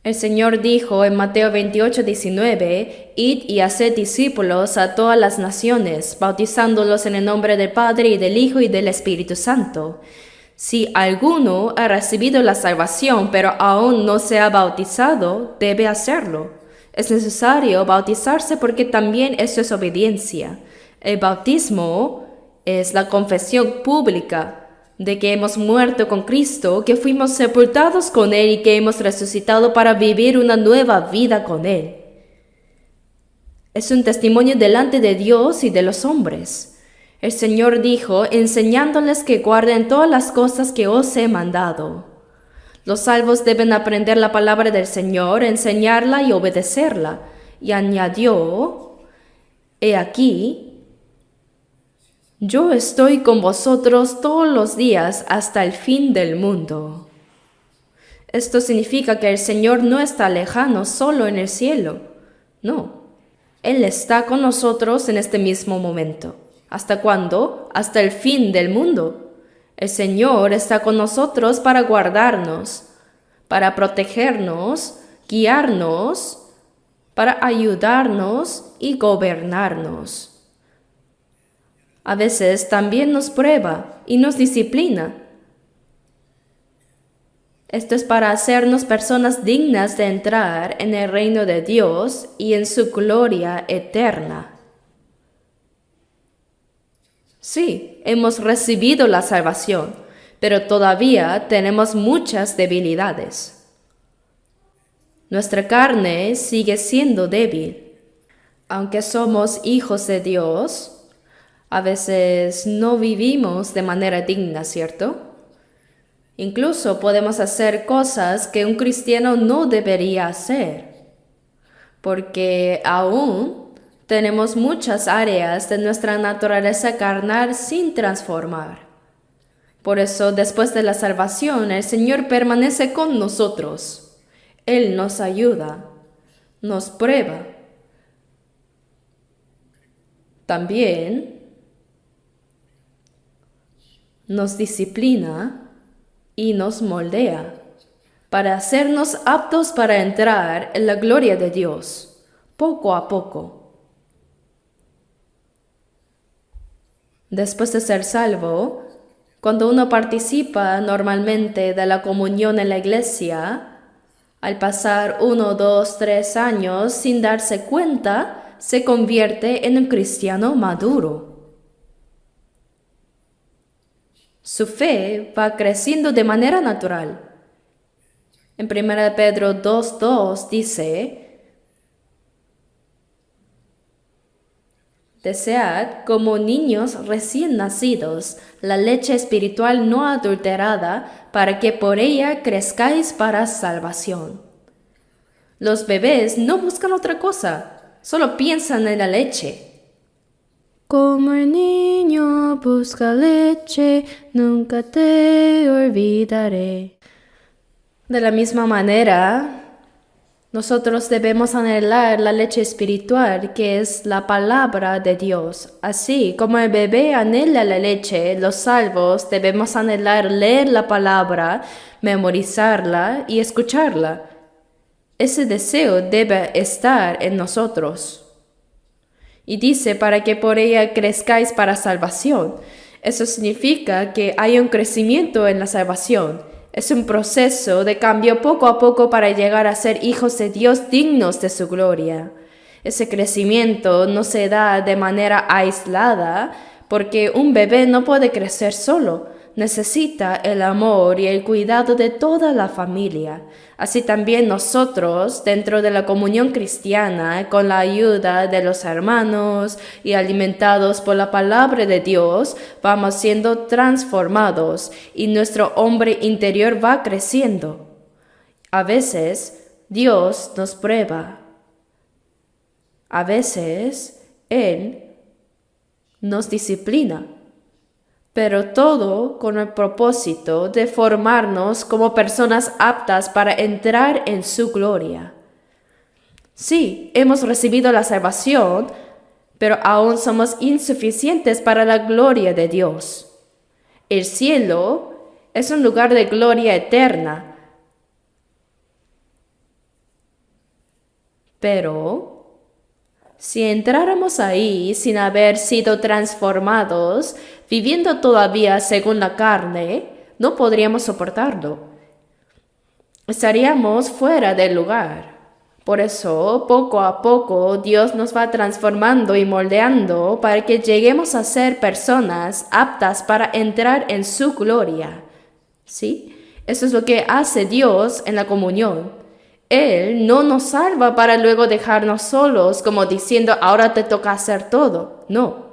el Señor dijo en Mateo 28:19, id y haced discípulos a todas las naciones, bautizándolos en el nombre del Padre y del Hijo y del Espíritu Santo. Si alguno ha recibido la salvación pero aún no se ha bautizado, debe hacerlo. Es necesario bautizarse porque también eso es obediencia. El bautismo es la confesión pública de que hemos muerto con Cristo, que fuimos sepultados con Él y que hemos resucitado para vivir una nueva vida con Él. Es un testimonio delante de Dios y de los hombres. El Señor dijo, enseñándoles que guarden todas las cosas que os he mandado. Los salvos deben aprender la palabra del Señor, enseñarla y obedecerla. Y añadió, he aquí, yo estoy con vosotros todos los días hasta el fin del mundo. Esto significa que el Señor no está lejano solo en el cielo. No, Él está con nosotros en este mismo momento. ¿Hasta cuándo? Hasta el fin del mundo. El Señor está con nosotros para guardarnos, para protegernos, guiarnos, para ayudarnos y gobernarnos. A veces también nos prueba y nos disciplina. Esto es para hacernos personas dignas de entrar en el reino de Dios y en su gloria eterna. Sí, hemos recibido la salvación, pero todavía tenemos muchas debilidades. Nuestra carne sigue siendo débil. Aunque somos hijos de Dios, a veces no vivimos de manera digna, ¿cierto? Incluso podemos hacer cosas que un cristiano no debería hacer, porque aún tenemos muchas áreas de nuestra naturaleza carnal sin transformar. Por eso, después de la salvación, el Señor permanece con nosotros. Él nos ayuda, nos prueba. También nos disciplina y nos moldea para hacernos aptos para entrar en la gloria de Dios, poco a poco. Después de ser salvo, cuando uno participa normalmente de la comunión en la iglesia, al pasar 1, 2, 3 años sin darse cuenta, se convierte en un cristiano maduro. Su fe va creciendo de manera natural. En 1 Pedro 2:2 dice: Desead como niños recién nacidos la leche espiritual no adulterada, para que por ella crezcáis para salvación. Los bebés no buscan otra cosa, solo piensan en la leche. Como el niño busca leche, nunca te olvidaré. De la misma manera, nosotros debemos anhelar la leche espiritual, que es la palabra de Dios. Así como el bebé anhela la leche, los salvos debemos anhelar leer la palabra, memorizarla y escucharla. Ese deseo debe estar en nosotros. Y dice, para que por ella crezcáis para salvación. Eso significa que hay un crecimiento en la salvación. Es un proceso de cambio poco a poco para llegar a ser hijos de Dios dignos de su gloria. Ese crecimiento no se da de manera aislada, porque un bebé no puede crecer solo. Necesita el amor y el cuidado de toda la familia. Así también nosotros, dentro de la comunión cristiana, con la ayuda de los hermanos y alimentados por la palabra de Dios, vamos siendo transformados y nuestro hombre interior va creciendo. A veces Dios nos prueba. A veces Él nos disciplina, pero todo con el propósito de formarnos como personas aptas para entrar en su gloria. Sí, hemos recibido la salvación, pero aún somos insuficientes para la gloria de Dios. El cielo es un lugar de gloria eterna, pero si entráramos ahí sin haber sido transformados, viviendo todavía según la carne, no podríamos soportarlo. Estaríamos fuera del lugar. Por eso, poco a poco, Dios nos va transformando y moldeando para que lleguemos a ser personas aptas para entrar en su gloria. ¿Sí? Eso es lo que hace Dios en la comunión. Él no nos salva para luego dejarnos solos, como diciendo, ahora te toca hacer todo. No.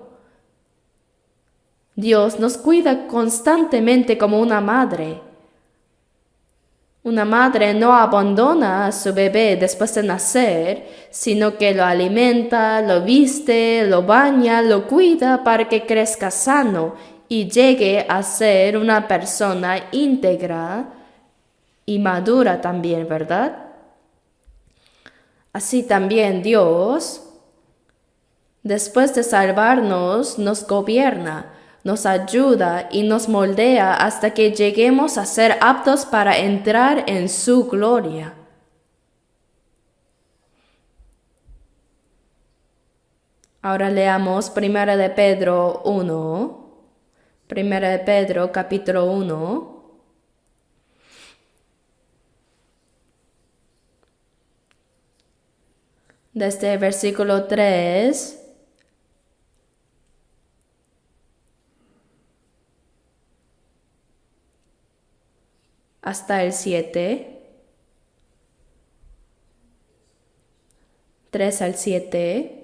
Dios nos cuida constantemente como una madre. Una madre no abandona a su bebé después de nacer, sino que lo alimenta, lo viste, lo baña, lo cuida para que crezca sano y llegue a ser una persona íntegra y madura también, ¿verdad? Así también Dios, después de salvarnos, nos gobierna, nos ayuda y nos moldea hasta que lleguemos a ser aptos para entrar en su gloria. Ahora leamos 1 de Pedro 1, 1 de Pedro capítulo 1. Desde el versículo 3 hasta el 7, 3 al 7.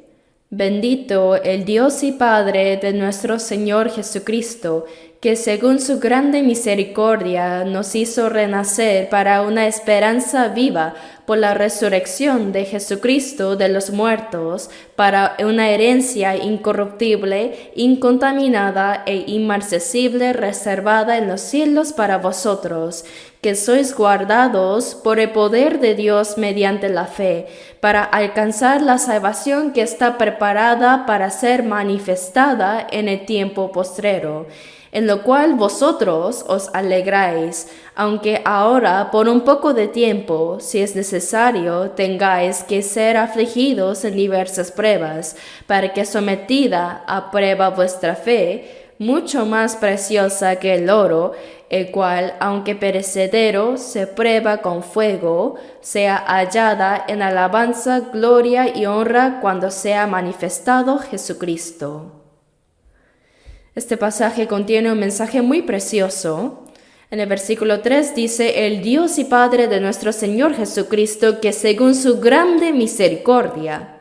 Bendito el Dios y Padre de nuestro Señor Jesucristo, que según su grande misericordia nos hizo renacer para una esperanza viva por la resurrección de Jesucristo de los muertos, para una herencia incorruptible, incontaminada e inmarcesible reservada en los cielos para vosotros, que sois guardados por el poder de Dios mediante la fe, para alcanzar la salvación que está preparada para ser manifestada en el tiempo postrero, en lo cual vosotros os alegráis, aunque ahora por un poco de tiempo, si es necesario, tengáis que ser afligidos en diversas pruebas, para que sometida a prueba vuestra fe, mucho más preciosa que el oro, el cual, aunque perecedero, se prueba con fuego, sea hallada en alabanza, gloria y honra cuando sea manifestado Jesucristo. Este pasaje contiene un mensaje muy precioso. En el versículo 3 dice, el Dios y Padre de nuestro Señor Jesucristo, que según su grande misericordia,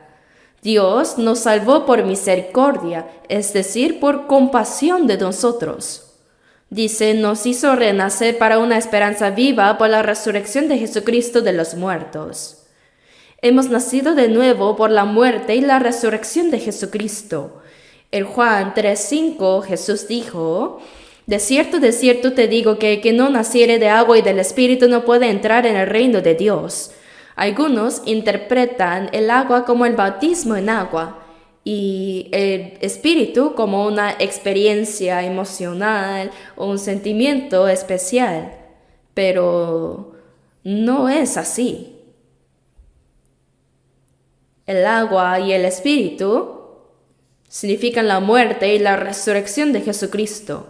Dios nos salvó por misericordia, es decir, por compasión de nosotros. Dice, nos hizo renacer para una esperanza viva por la resurrección de Jesucristo de los muertos. Hemos nacido de nuevo por la muerte y la resurrección de Jesucristo. En Juan 3:5 Jesús dijo, de cierto te digo que el que no naciere de agua y del Espíritu no puede entrar en el reino de Dios. Algunos interpretan el agua como el bautismo en agua y el Espíritu como una experiencia emocional o un sentimiento especial, pero no es así. El agua y el Espíritu significan la muerte y la resurrección de Jesucristo.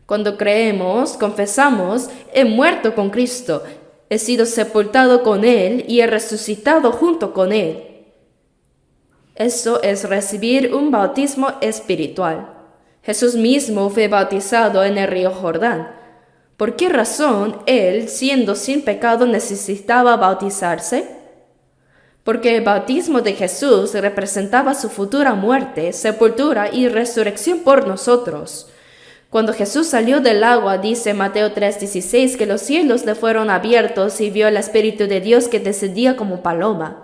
Cuando creemos, confesamos, he muerto con Cristo, he sido sepultado con Él y he resucitado junto con Él. Eso es recibir un bautismo espiritual. Jesús mismo fue bautizado en el río Jordán. ¿Por qué razón Él, siendo sin pecado, necesitaba bautizarse? Porque el bautismo de Jesús representaba su futura muerte, sepultura y resurrección por nosotros. Cuando Jesús salió del agua, dice Mateo 3:16, que los cielos le fueron abiertos y vio el Espíritu de Dios que descendía como paloma.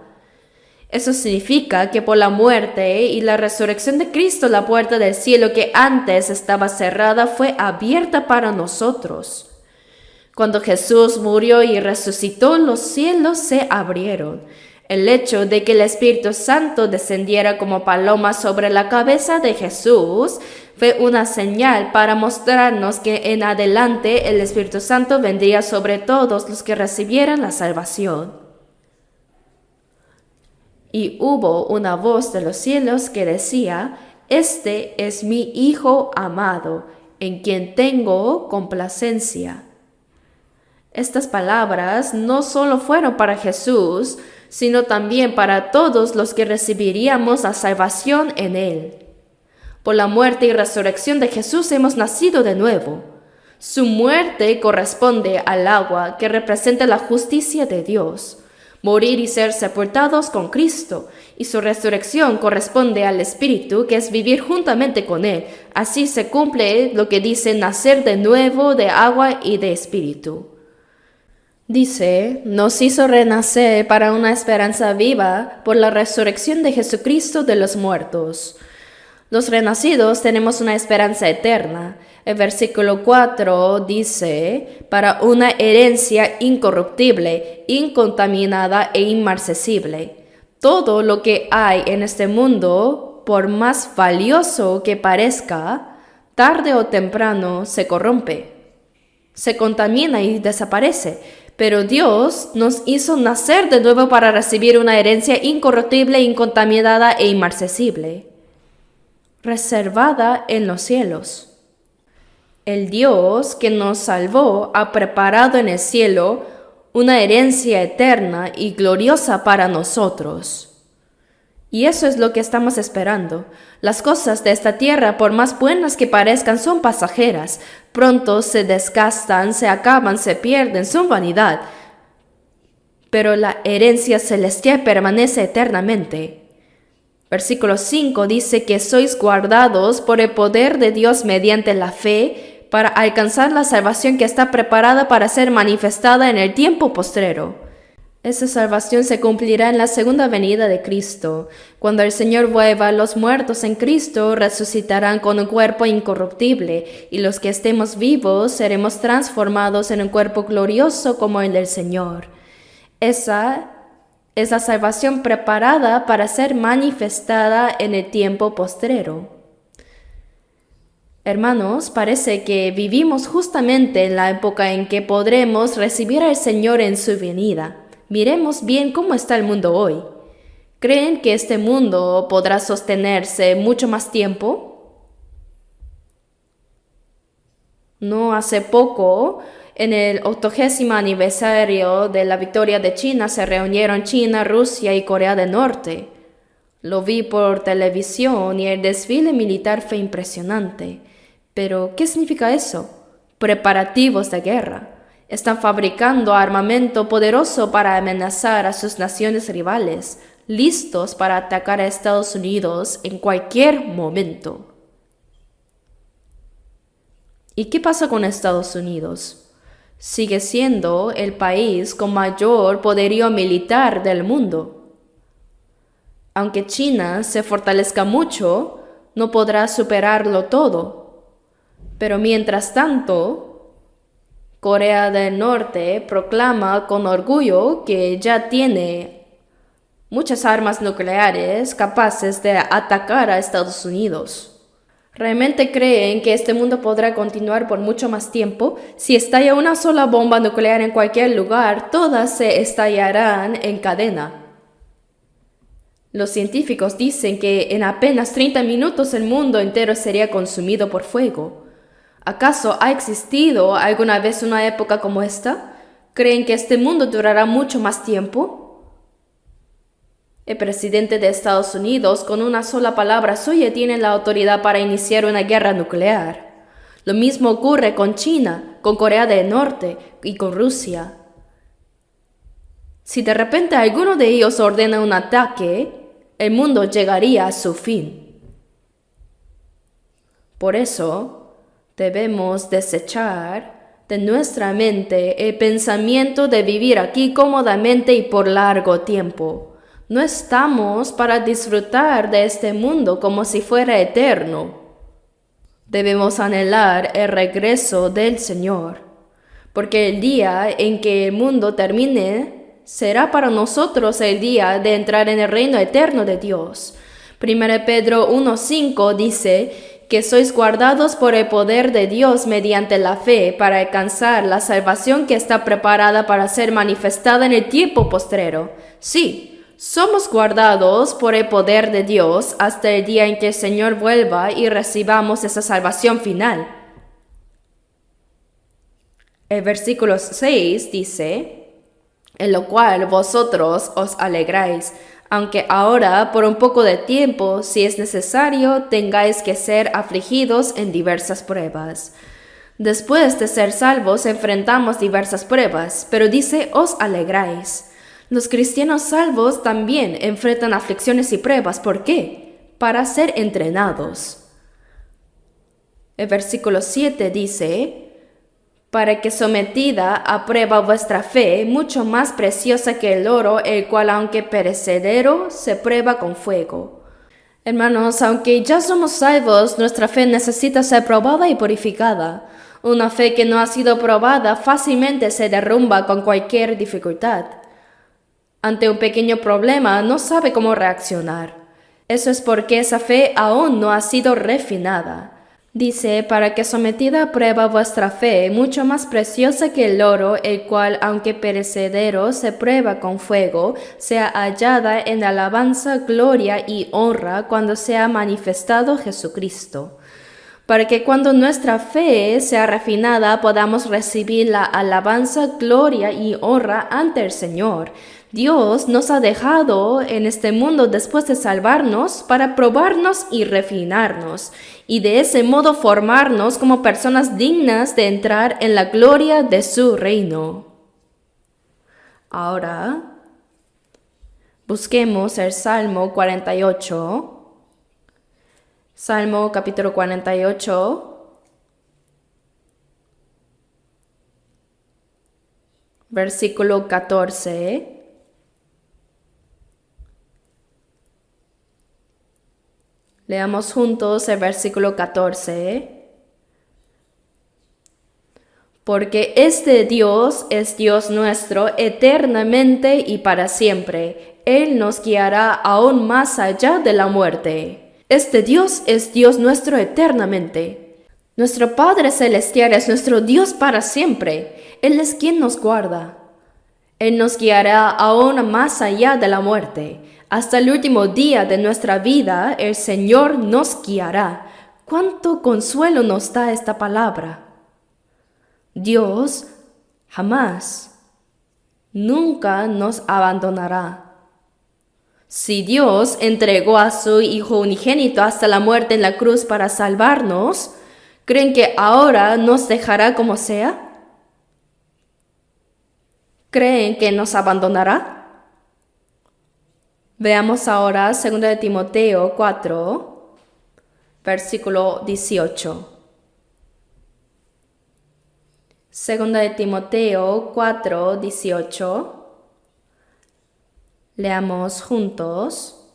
Eso significa que por la muerte y la resurrección de Cristo, la puerta del cielo que antes estaba cerrada fue abierta para nosotros. Cuando Jesús murió y resucitó, los cielos se abrieron. El hecho de que el Espíritu Santo descendiera como paloma sobre la cabeza de Jesús fue una señal para mostrarnos que en adelante el Espíritu Santo vendría sobre todos los que recibieran la salvación. Y hubo una voz de los cielos que decía, este es mi Hijo amado, en quien tengo complacencia. Estas palabras no solo fueron para Jesús, sino también para todos los que recibiríamos la salvación en Él. Por la muerte y resurrección de Jesús hemos nacido de nuevo. Su muerte corresponde al agua, que representa la justicia de Dios, morir y ser sepultados con Cristo, y su resurrección corresponde al Espíritu, que es vivir juntamente con Él. Así se cumple lo que dice nacer de nuevo de agua y de Espíritu. Dice, nos hizo renacer para una esperanza viva por la resurrección de Jesucristo de los muertos. Los renacidos tenemos una esperanza eterna. El versículo 4 dice, para una herencia incorruptible, incontaminada e inmarcesible. Todo lo que hay en este mundo, por más valioso que parezca, tarde o temprano se corrompe, se contamina y desaparece. Pero Dios nos hizo nacer de nuevo para recibir una herencia incorruptible, incontaminada e inmarcesible, reservada en los cielos. El Dios que nos salvó ha preparado en el cielo una herencia eterna y gloriosa para nosotros. Y eso es lo que estamos esperando. Las cosas de esta tierra, por más buenas que parezcan, son pasajeras. Pronto se desgastan, se acaban, se pierden, son vanidad. Pero la herencia celestial permanece eternamente. Versículo 5 dice que sois guardados por el poder de Dios mediante la fe para alcanzar la salvación que está preparada para ser manifestada en el tiempo postrero. Esa salvación se cumplirá en la segunda venida de Cristo. Cuando el Señor vuelva, los muertos en Cristo resucitarán con un cuerpo incorruptible, y los que estemos vivos seremos transformados en un cuerpo glorioso como el del Señor. Esa es la salvación preparada para ser manifestada en el tiempo postrero. Hermanos, parece que vivimos justamente en la época en que podremos recibir al Señor en su venida. Miremos bien cómo está el mundo hoy. ¿Creen que este mundo podrá sostenerse mucho más tiempo? No hace poco, en el 80º aniversario de la victoria de China, se reunieron China, Rusia y Corea del Norte. Lo vi por televisión y el desfile militar fue impresionante. Pero, ¿qué significa eso? Preparativos de guerra. Están fabricando armamento poderoso para amenazar a sus naciones rivales, listos para atacar a Estados Unidos en cualquier momento. ¿Y qué pasa con Estados Unidos? Sigue siendo el país con mayor poderío militar del mundo. Aunque China se fortalezca mucho, no podrá superarlo todo. Pero mientras tanto, Corea del Norte proclama con orgullo que ya tiene muchas armas nucleares capaces de atacar a Estados Unidos. ¿Realmente creen que este mundo podrá continuar por mucho más tiempo? Si estalla una sola bomba nuclear en cualquier lugar, todas se estallarán en cadena. Los científicos dicen que en apenas 30 minutos el mundo entero sería consumido por fuego. ¿Acaso ha existido alguna vez una época como esta? ¿Creen que este mundo durará mucho más tiempo? El presidente de Estados Unidos, con una sola palabra suya, tiene la autoridad para iniciar una guerra nuclear. Lo mismo ocurre con China, con Corea del Norte y con Rusia. Si de repente alguno de ellos ordena un ataque, el mundo llegaría a su fin. Por eso, debemos desechar de nuestra mente el pensamiento de vivir aquí cómodamente y por largo tiempo. No estamos para disfrutar de este mundo como si fuera eterno. Debemos anhelar el regreso del Señor, porque el día en que el mundo termine será para nosotros el día de entrar en el reino eterno de Dios. 1 Pedro 1:5 dice que sois guardados por el poder de Dios mediante la fe para alcanzar la salvación que está preparada para ser manifestada en el tiempo postrero. Sí, somos guardados por el poder de Dios hasta el día en que el Señor vuelva y recibamos esa salvación final. El versículo 6 dice, en lo cual vosotros os alegráis, aunque ahora, por un poco de tiempo, si es necesario, tengáis que ser afligidos en diversas pruebas. Después de ser salvos, enfrentamos diversas pruebas, pero dice, os alegráis. Los cristianos salvos también enfrentan aflicciones y pruebas. ¿Por qué? Para ser entrenados. El versículo 7 dice, para que sometida a prueba vuestra fe, mucho más preciosa que el oro, el cual aunque perecedero, se prueba con fuego. Hermanos, aunque ya somos salvos, nuestra fe necesita ser probada y purificada. Una fe que no ha sido probada fácilmente se derrumba con cualquier dificultad. Ante un pequeño problema no sabe cómo reaccionar. Eso es porque esa fe aún no ha sido refinada. Dice, para que sometida a prueba vuestra fe, mucho más preciosa que el oro, el cual, aunque perecedero, se prueba con fuego, sea hallada en alabanza, gloria y honra cuando sea manifestado Jesucristo. para que cuando nuestra fe sea refinada podamos recibir la alabanza, gloria y honra ante el Señor. Dios nos ha dejado en este mundo después de salvarnos para probarnos y refinarnos, y de ese modo formarnos como personas dignas de entrar en la gloria de su reino. Ahora, busquemos el Salmo 48. Salmo capítulo 48, versículo 14. Leamos juntos el versículo 14. Porque este Dios es Dios nuestro eternamente y para siempre. Él nos guiará aún más allá de la muerte. Este Dios es Dios nuestro eternamente. Nuestro Padre Celestial es nuestro Dios para siempre. Él es quien nos guarda. Él nos guiará aún más allá de la muerte. Hasta el último día de nuestra vida, el Señor nos guiará. ¿Cuánto consuelo nos da esta palabra? Dios jamás, nunca nos abandonará. Si Dios entregó a su Hijo unigénito hasta la muerte en la cruz para salvarnos, ¿creen que ahora nos dejará como sea? ¿Creen que nos abandonará? Veamos ahora 2 de Timoteo 4, versículo 18. 2 de Timoteo 4, 18. Leamos juntos.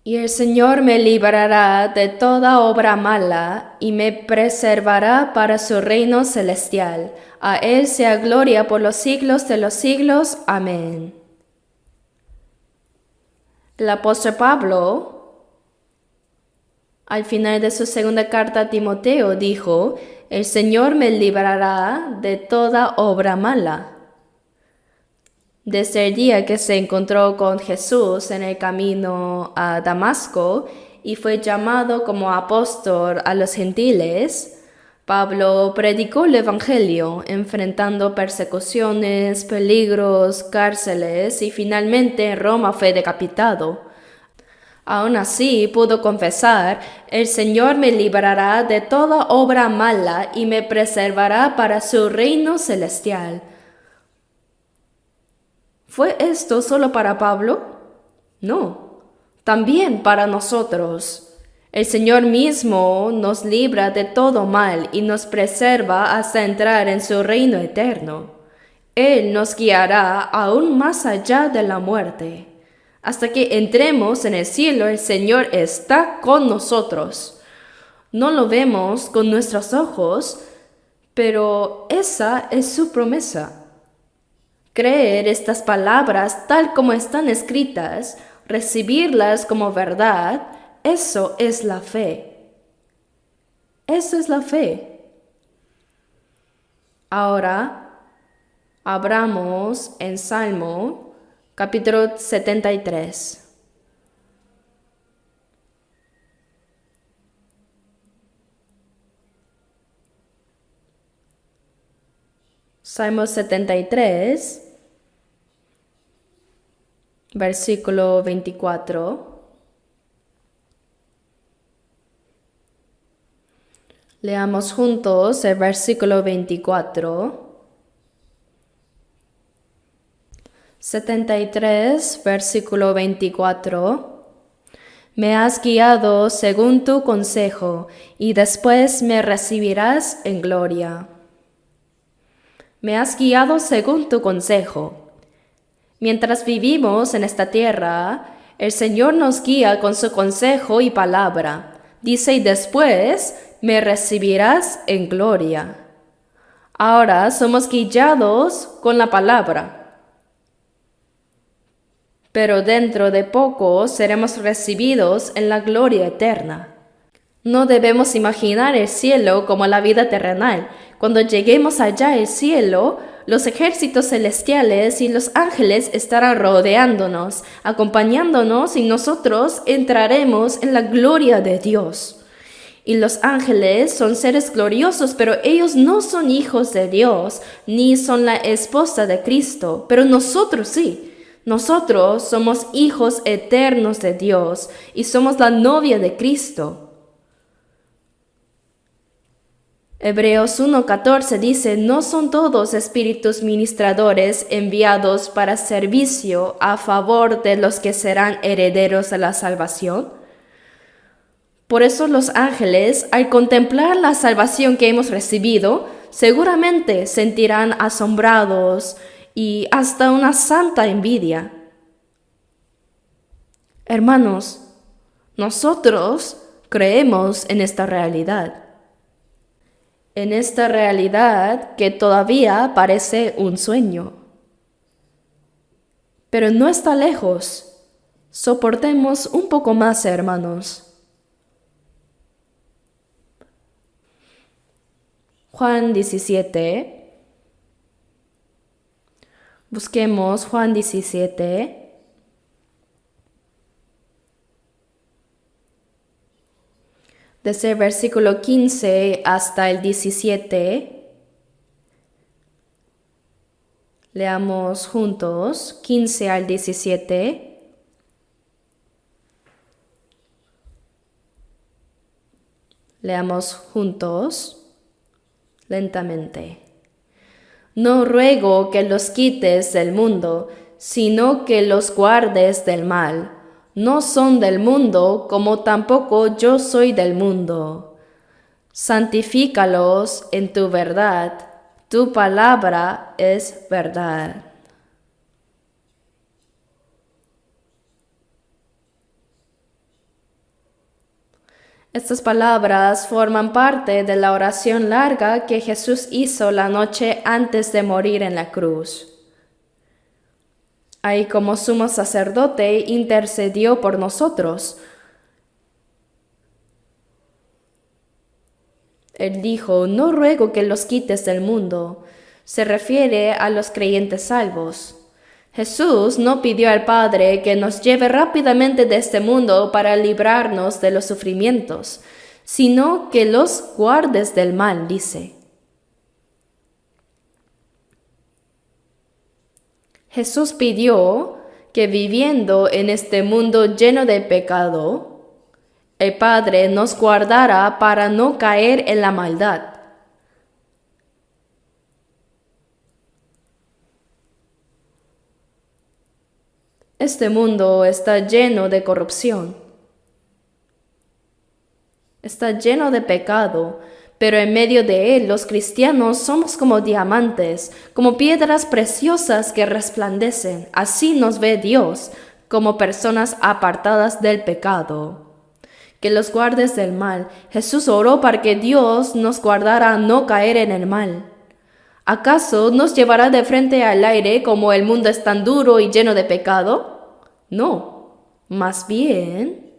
Y el Señor me librará de toda obra mala y me preservará para su reino celestial. A Él sea gloria por los siglos de los siglos. Amén. El apóstol Pablo, al final de su segunda carta a Timoteo, dijo: el Señor me librará de toda obra mala. Desde el día que se encontró con Jesús en el camino a Damasco y fue llamado como apóstol a los gentiles, Pablo predicó el Evangelio, enfrentando persecuciones, peligros, cárceles y finalmente en Roma fue decapitado. Aún así pudo confesar: el Señor me librará de toda obra mala y me preservará para su reino celestial. ¿Fue esto solo para Pablo? No, también para nosotros. El Señor mismo nos libra de todo mal y nos preserva hasta entrar en su reino eterno. Él nos guiará aún más allá de la muerte. Hasta que entremos en el cielo, el Señor está con nosotros. No lo vemos con nuestros ojos, pero esa es su promesa. Creer estas palabras tal como están escritas, recibirlas como verdad, eso es la fe. Eso es la fe. Ahora, abramos en Salmo, capítulo 73. Salmo 73, versículo 24. Leamos juntos el versículo 24. 73, versículo 24. Me has guiado según tu consejo, y después me recibirás en gloria. Me has guiado según tu consejo. Mientras vivimos en esta tierra, el Señor nos guía con su consejo y palabra. Dice: y después me recibirás en gloria. Ahora somos guiados con la palabra. Pero dentro de poco seremos recibidos en la gloria eterna. No debemos imaginar el cielo como la vida terrenal. Cuando lleguemos allá al cielo, los ejércitos celestiales y los ángeles estarán rodeándonos, acompañándonos, y nosotros entraremos en la gloria de Dios. Y los ángeles son seres gloriosos, pero ellos no son hijos de Dios, ni son la esposa de Cristo, pero nosotros sí. Nosotros somos hijos eternos de Dios y somos la novia de Cristo. Hebreos 1:14 dice, ¿no son todos espíritus ministradores enviados para servicio a favor de los que serán herederos de la salvación? Por eso los ángeles, al contemplar la salvación que hemos recibido, seguramente sentirán asombrados y hasta una santa envidia. Hermanos, nosotros creemos en esta realidad. En esta realidad que todavía parece un sueño. Pero no está lejos. Soportemos un poco más, hermanos. Juan 17. Busquemos Juan 17. Desde el versículo 15 hasta el 17, leamos juntos, 15 al 17. Leamos juntos, lentamente. No ruego que los quites del mundo, sino que los guardes del mal. No son del mundo, como tampoco yo soy del mundo. Santifícalos en tu verdad, tu palabra es verdad. Estas palabras forman parte de la oración larga que Jesús hizo la noche antes de morir en la cruz. Ahí como sumo sacerdote intercedió por nosotros. Él dijo, no ruego que los quites del mundo. Se refiere a los creyentes salvos. Jesús no pidió al Padre que nos lleve rápidamente de este mundo para librarnos de los sufrimientos, sino que los guardes del mal, dice. Jesús pidió que viviendo en este mundo lleno de pecado, el Padre nos guardara para no caer en la maldad. Este mundo está lleno de corrupción, está lleno de pecado, pero en medio de él los cristianos somos como diamantes, como piedras preciosas que resplandecen. Así nos ve Dios, como personas apartadas del pecado. Que los guardes del mal. Jesús oró para que Dios nos guardara a no caer en el mal. ¿Acaso nos llevará de frente al aire como el mundo es tan duro y lleno de pecado? No, más bien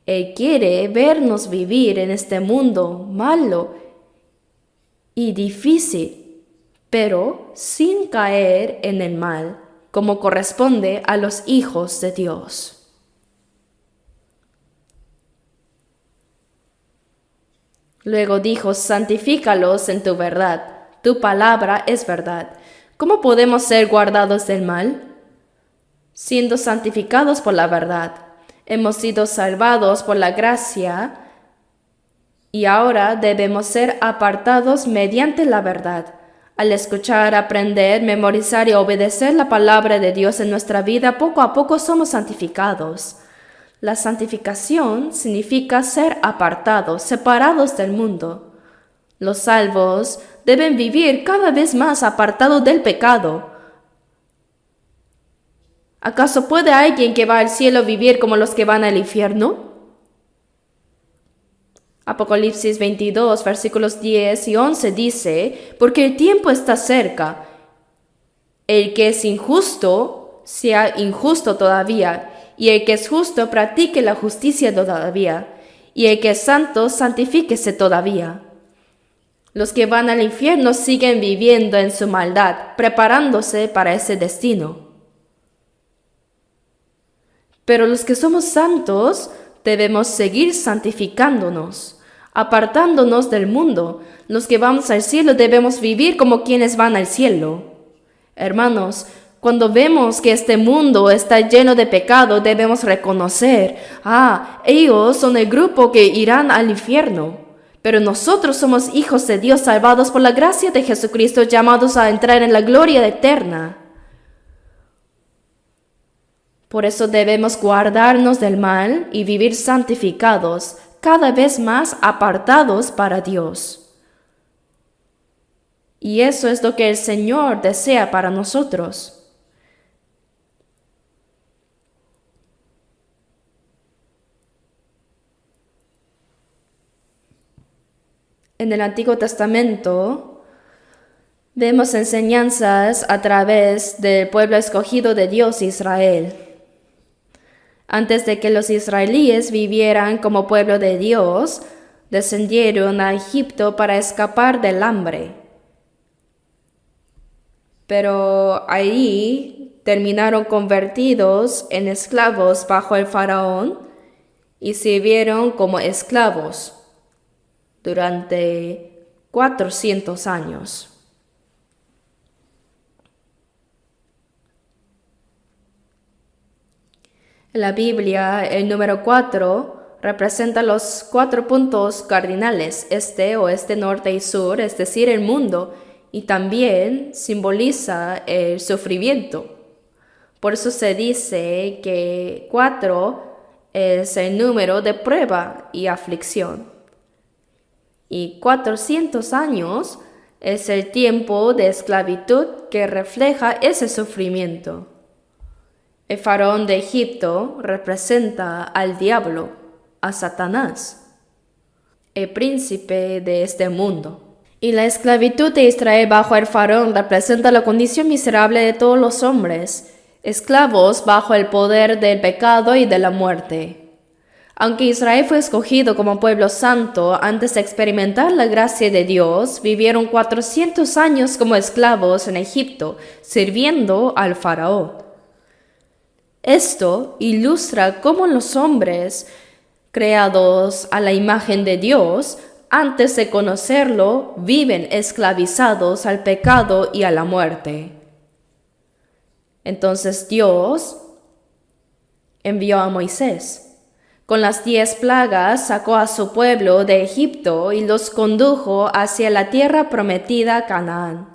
Él quiere vernos vivir en este mundo malo y difícil, pero sin caer en el mal, como corresponde a los hijos de Dios. Luego dijo, santifícalos en tu verdad, tu palabra es verdad. ¿Cómo podemos ser guardados del mal? Siendo santificados por la verdad. Hemos sido salvados por la gracia y ahora debemos ser apartados mediante la verdad. Al escuchar, aprender, memorizar y obedecer la palabra de Dios en nuestra vida, poco a poco somos santificados. La santificación significa ser apartados, separados del mundo. Los salvos deben vivir cada vez más apartados del pecado. ¿Acaso puede alguien que va al cielo vivir como los que van al infierno? Apocalipsis 22, versículos 10 y 11 dice, porque el tiempo está cerca. El que es injusto, sea injusto todavía, y el que es justo, practique la justicia todavía, y el que es santo, santifíquese todavía. Los que van al infierno siguen viviendo en su maldad, preparándose para ese destino. Pero los que somos santos debemos seguir santificándonos. apartándonos del mundo. Los que vamos al cielo debemos vivir como quienes van al cielo. Hermanos, cuando vemos que este mundo está lleno de pecado, debemos reconocer, ellos son el grupo que irán al infierno. Pero nosotros somos hijos de Dios salvados por la gracia de Jesucristo, llamados a entrar en la gloria eterna. Por eso debemos guardarnos del mal y vivir santificados, cada vez más apartados para Dios. Y eso es lo que el Señor desea para nosotros. En el Antiguo Testamento vemos enseñanzas a través del pueblo escogido de Dios, Israel. Antes de que los israelíes vivieran como pueblo de Dios, descendieron a Egipto para escapar del hambre. Pero ahí terminaron convertidos en esclavos bajo el faraón y sirvieron como esclavos durante 400 años. En la Biblia, el número 4 representa los 4 puntos cardinales, este, oeste, norte y sur, es decir, el mundo, y también simboliza el sufrimiento. Por eso se dice que 4 es el número de prueba y aflicción. Y 400 años es el tiempo de esclavitud que refleja ese sufrimiento. El faraón de Egipto representa al diablo, a Satanás, el príncipe de este mundo. Y la esclavitud de Israel bajo el faraón representa la condición miserable de todos los hombres, esclavos bajo el poder del pecado y de la muerte. Aunque Israel fue escogido como pueblo santo antes de experimentar la gracia de Dios, vivieron 400 años como esclavos en Egipto, sirviendo al faraón. Esto ilustra cómo los hombres, creados a la imagen de Dios, antes de conocerlo, viven esclavizados al pecado y a la muerte. Entonces Dios envió a Moisés. Con las 10 plagas sacó a su pueblo de Egipto y los condujo hacia la tierra prometida Canaán.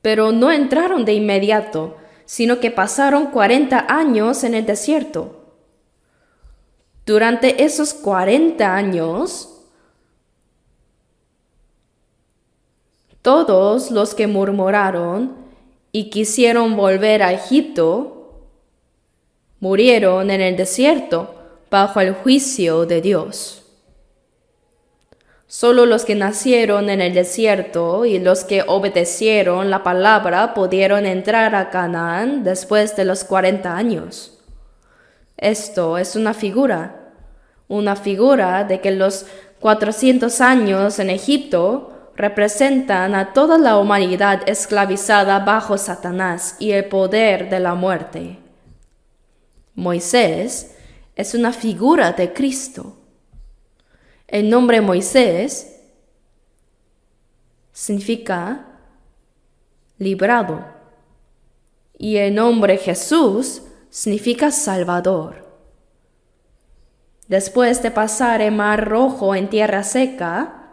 Pero no entraron de inmediato, sino que pasaron 40 años en el desierto. Durante esos 40 años, todos los que murmuraron y quisieron volver a Egipto murieron en el desierto bajo el juicio de Dios. Solo los que nacieron en el desierto y los que obedecieron la palabra pudieron entrar a Canaán después de los 40 años. Esto es una figura de que los 400 años en Egipto representan a toda la humanidad esclavizada bajo Satanás y el poder de la muerte. Moisés es una figura de Cristo. El nombre Moisés significa librado y el nombre Jesús significa Salvador. Después de pasar el Mar Rojo en tierra seca,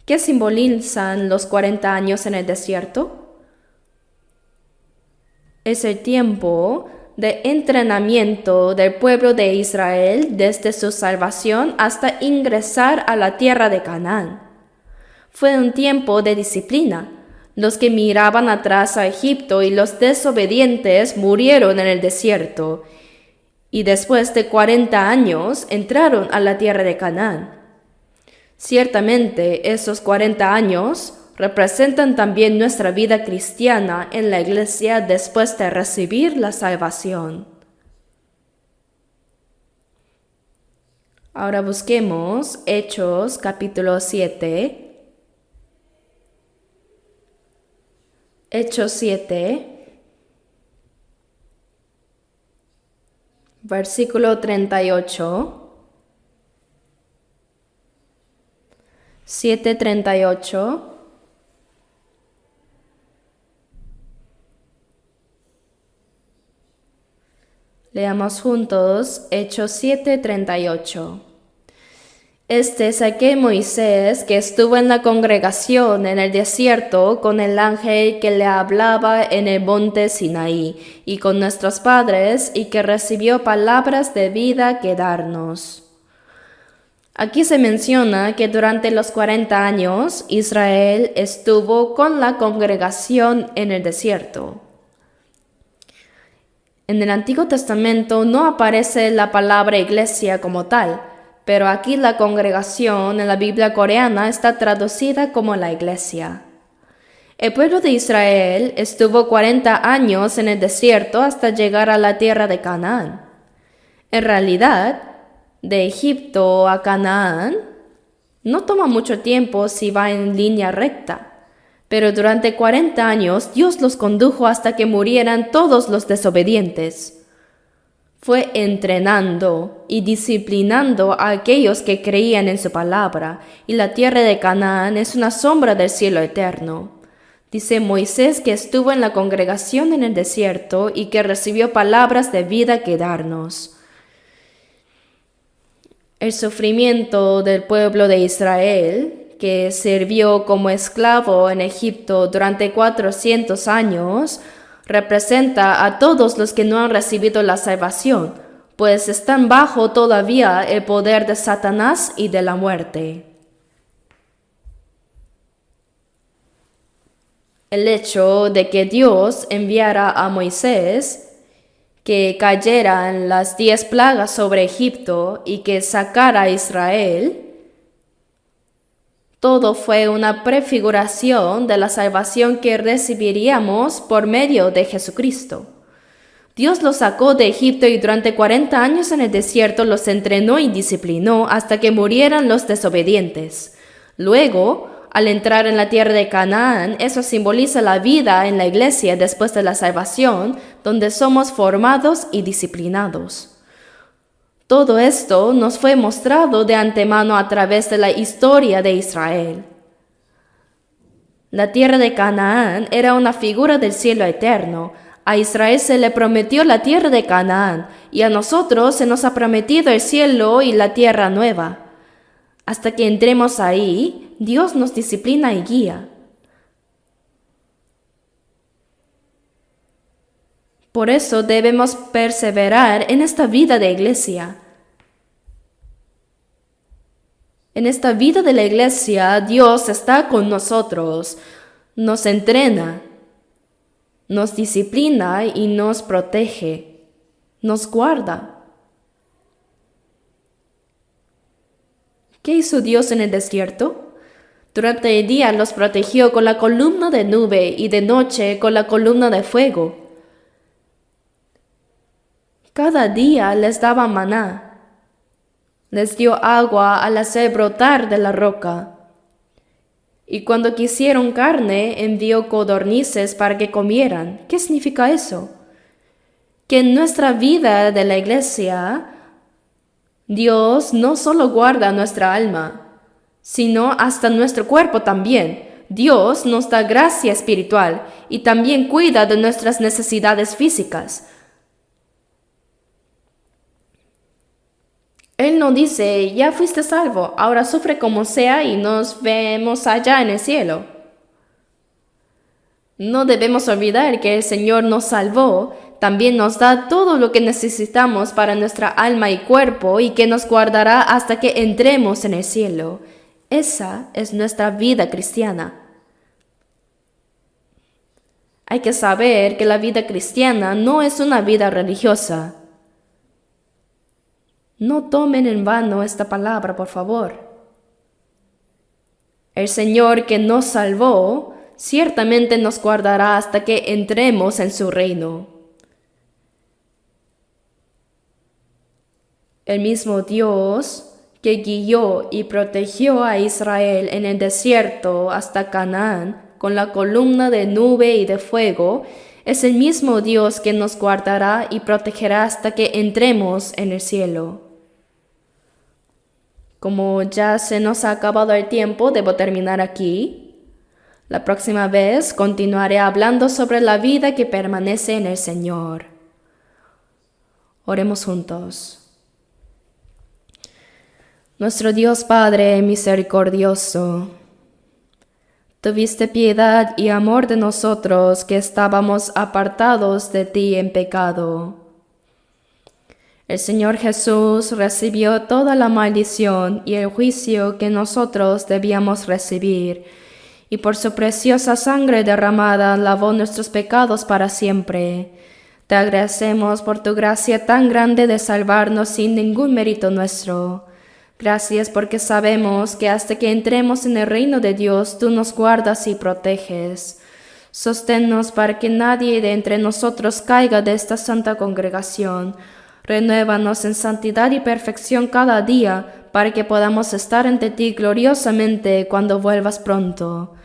¿qué simbolizan los 40 años en el desierto? Es el tiempo de entrenamiento del pueblo de Israel desde su salvación hasta ingresar a la tierra de Canaán. Fue un tiempo de disciplina. Los que miraban atrás a Egipto y los desobedientes murieron en el desierto, y después de 40 años entraron a la tierra de Canaán. Ciertamente, esos 40 años representan también nuestra vida cristiana en la iglesia después de recibir la salvación. Ahora busquemos Hechos capítulo 7. Hechos 7, versículo 38. 7:38. Leamos juntos Hechos 7:38. Este es aquel Moisés que estuvo en la congregación en el desierto con el ángel que le hablaba en el monte Sinaí y con nuestros padres y que recibió palabras de vida que darnos. Aquí se menciona que durante los 40 años Israel estuvo con la congregación en el desierto. En el Antiguo Testamento no aparece la palabra iglesia como tal, pero aquí la congregación en la Biblia coreana está traducida como la iglesia. El pueblo de Israel estuvo 40 años en el desierto hasta llegar a la tierra de Canaán. En realidad, de Egipto a Canaán no toma mucho tiempo si va en línea recta, pero durante 40 años Dios los condujo hasta que murieran todos los desobedientes. Fue entrenando y disciplinando a aquellos que creían en su palabra, y la tierra de Canaán es una sombra del cielo eterno. Dice Moisés que estuvo en la congregación en el desierto y que recibió palabras de vida que darnos. El sufrimiento del pueblo de Israel, que sirvió como esclavo en Egipto durante 400 años, representa a todos los que no han recibido la salvación, pues están bajo todavía el poder de Satanás y de la muerte. El hecho de que Dios enviara a Moisés, que cayeran las 10 plagas sobre Egipto y que sacara a Israel, todo fue una prefiguración de la salvación que recibiríamos por medio de Jesucristo. Dios los sacó de Egipto y durante 40 años en el desierto los entrenó y disciplinó hasta que murieran los desobedientes. Luego, al entrar en la tierra de Canaán, eso simboliza la vida en la iglesia después de la salvación, donde somos formados y disciplinados. Todo esto nos fue mostrado de antemano a través de la historia de Israel. La tierra de Canaán era una figura del cielo eterno. A Israel se le prometió la tierra de Canaán, y a nosotros se nos ha prometido el cielo y la tierra nueva. Hasta que entremos ahí, Dios nos disciplina y guía. Por eso debemos perseverar en esta vida de iglesia. En esta vida de la iglesia, Dios está con nosotros, nos entrena, nos disciplina y nos protege, nos guarda. ¿Qué hizo Dios en el desierto? Durante el día los protegió con la columna de nube y de noche con la columna de fuego. Cada día les daba maná. Les dio agua al hacer brotar de la roca. Y cuando quisieron carne, envió codornices para que comieran. ¿Qué significa eso? Que en nuestra vida de la iglesia, Dios no solo guarda nuestra alma, sino hasta nuestro cuerpo también. Dios nos da gracia espiritual y también cuida de nuestras necesidades físicas. Él no dice, ya fuiste salvo, ahora sufre como sea y nos vemos allá en el cielo. No debemos olvidar que el Señor nos salvó, también nos da todo lo que necesitamos para nuestra alma y cuerpo y que nos guardará hasta que entremos en el cielo. Esa es nuestra vida cristiana. Hay que saber que la vida cristiana no es una vida religiosa. No tomen en vano esta palabra, por favor. El Señor que nos salvó, ciertamente nos guardará hasta que entremos en su reino. El mismo Dios que guió y protegió a Israel en el desierto hasta Canaán con la columna de nube y de fuego, es el mismo Dios que nos guardará y protegerá hasta que entremos en el cielo. Como ya se nos ha acabado el tiempo, debo terminar aquí. La próxima vez continuaré hablando sobre la vida que permanece en el Señor. Oremos juntos. Nuestro Dios Padre misericordioso, tuviste piedad y amor de nosotros que estábamos apartados de ti en pecado. El Señor Jesús recibió toda la maldición y el juicio que nosotros debíamos recibir, y por su preciosa sangre derramada lavó nuestros pecados para siempre. Te agradecemos por tu gracia tan grande de salvarnos sin ningún mérito nuestro. Gracias porque sabemos que hasta que entremos en el reino de Dios, tú nos guardas y proteges. Sosténnos para que nadie de entre nosotros caiga de esta santa congregación. Renuévanos en santidad y perfección cada día, para que podamos estar ante ti gloriosamente cuando vuelvas pronto.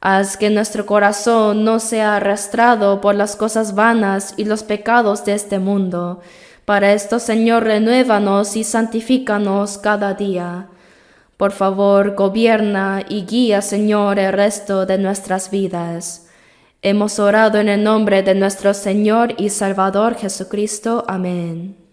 Haz que nuestro corazón no sea arrastrado por las cosas vanas y los pecados de este mundo. Para esto, Señor, renuévanos y santifícanos cada día. Por favor, gobierna y guía, Señor, el resto de nuestras vidas. Hemos orado en el nombre de nuestro Señor y Salvador Jesucristo. Amén.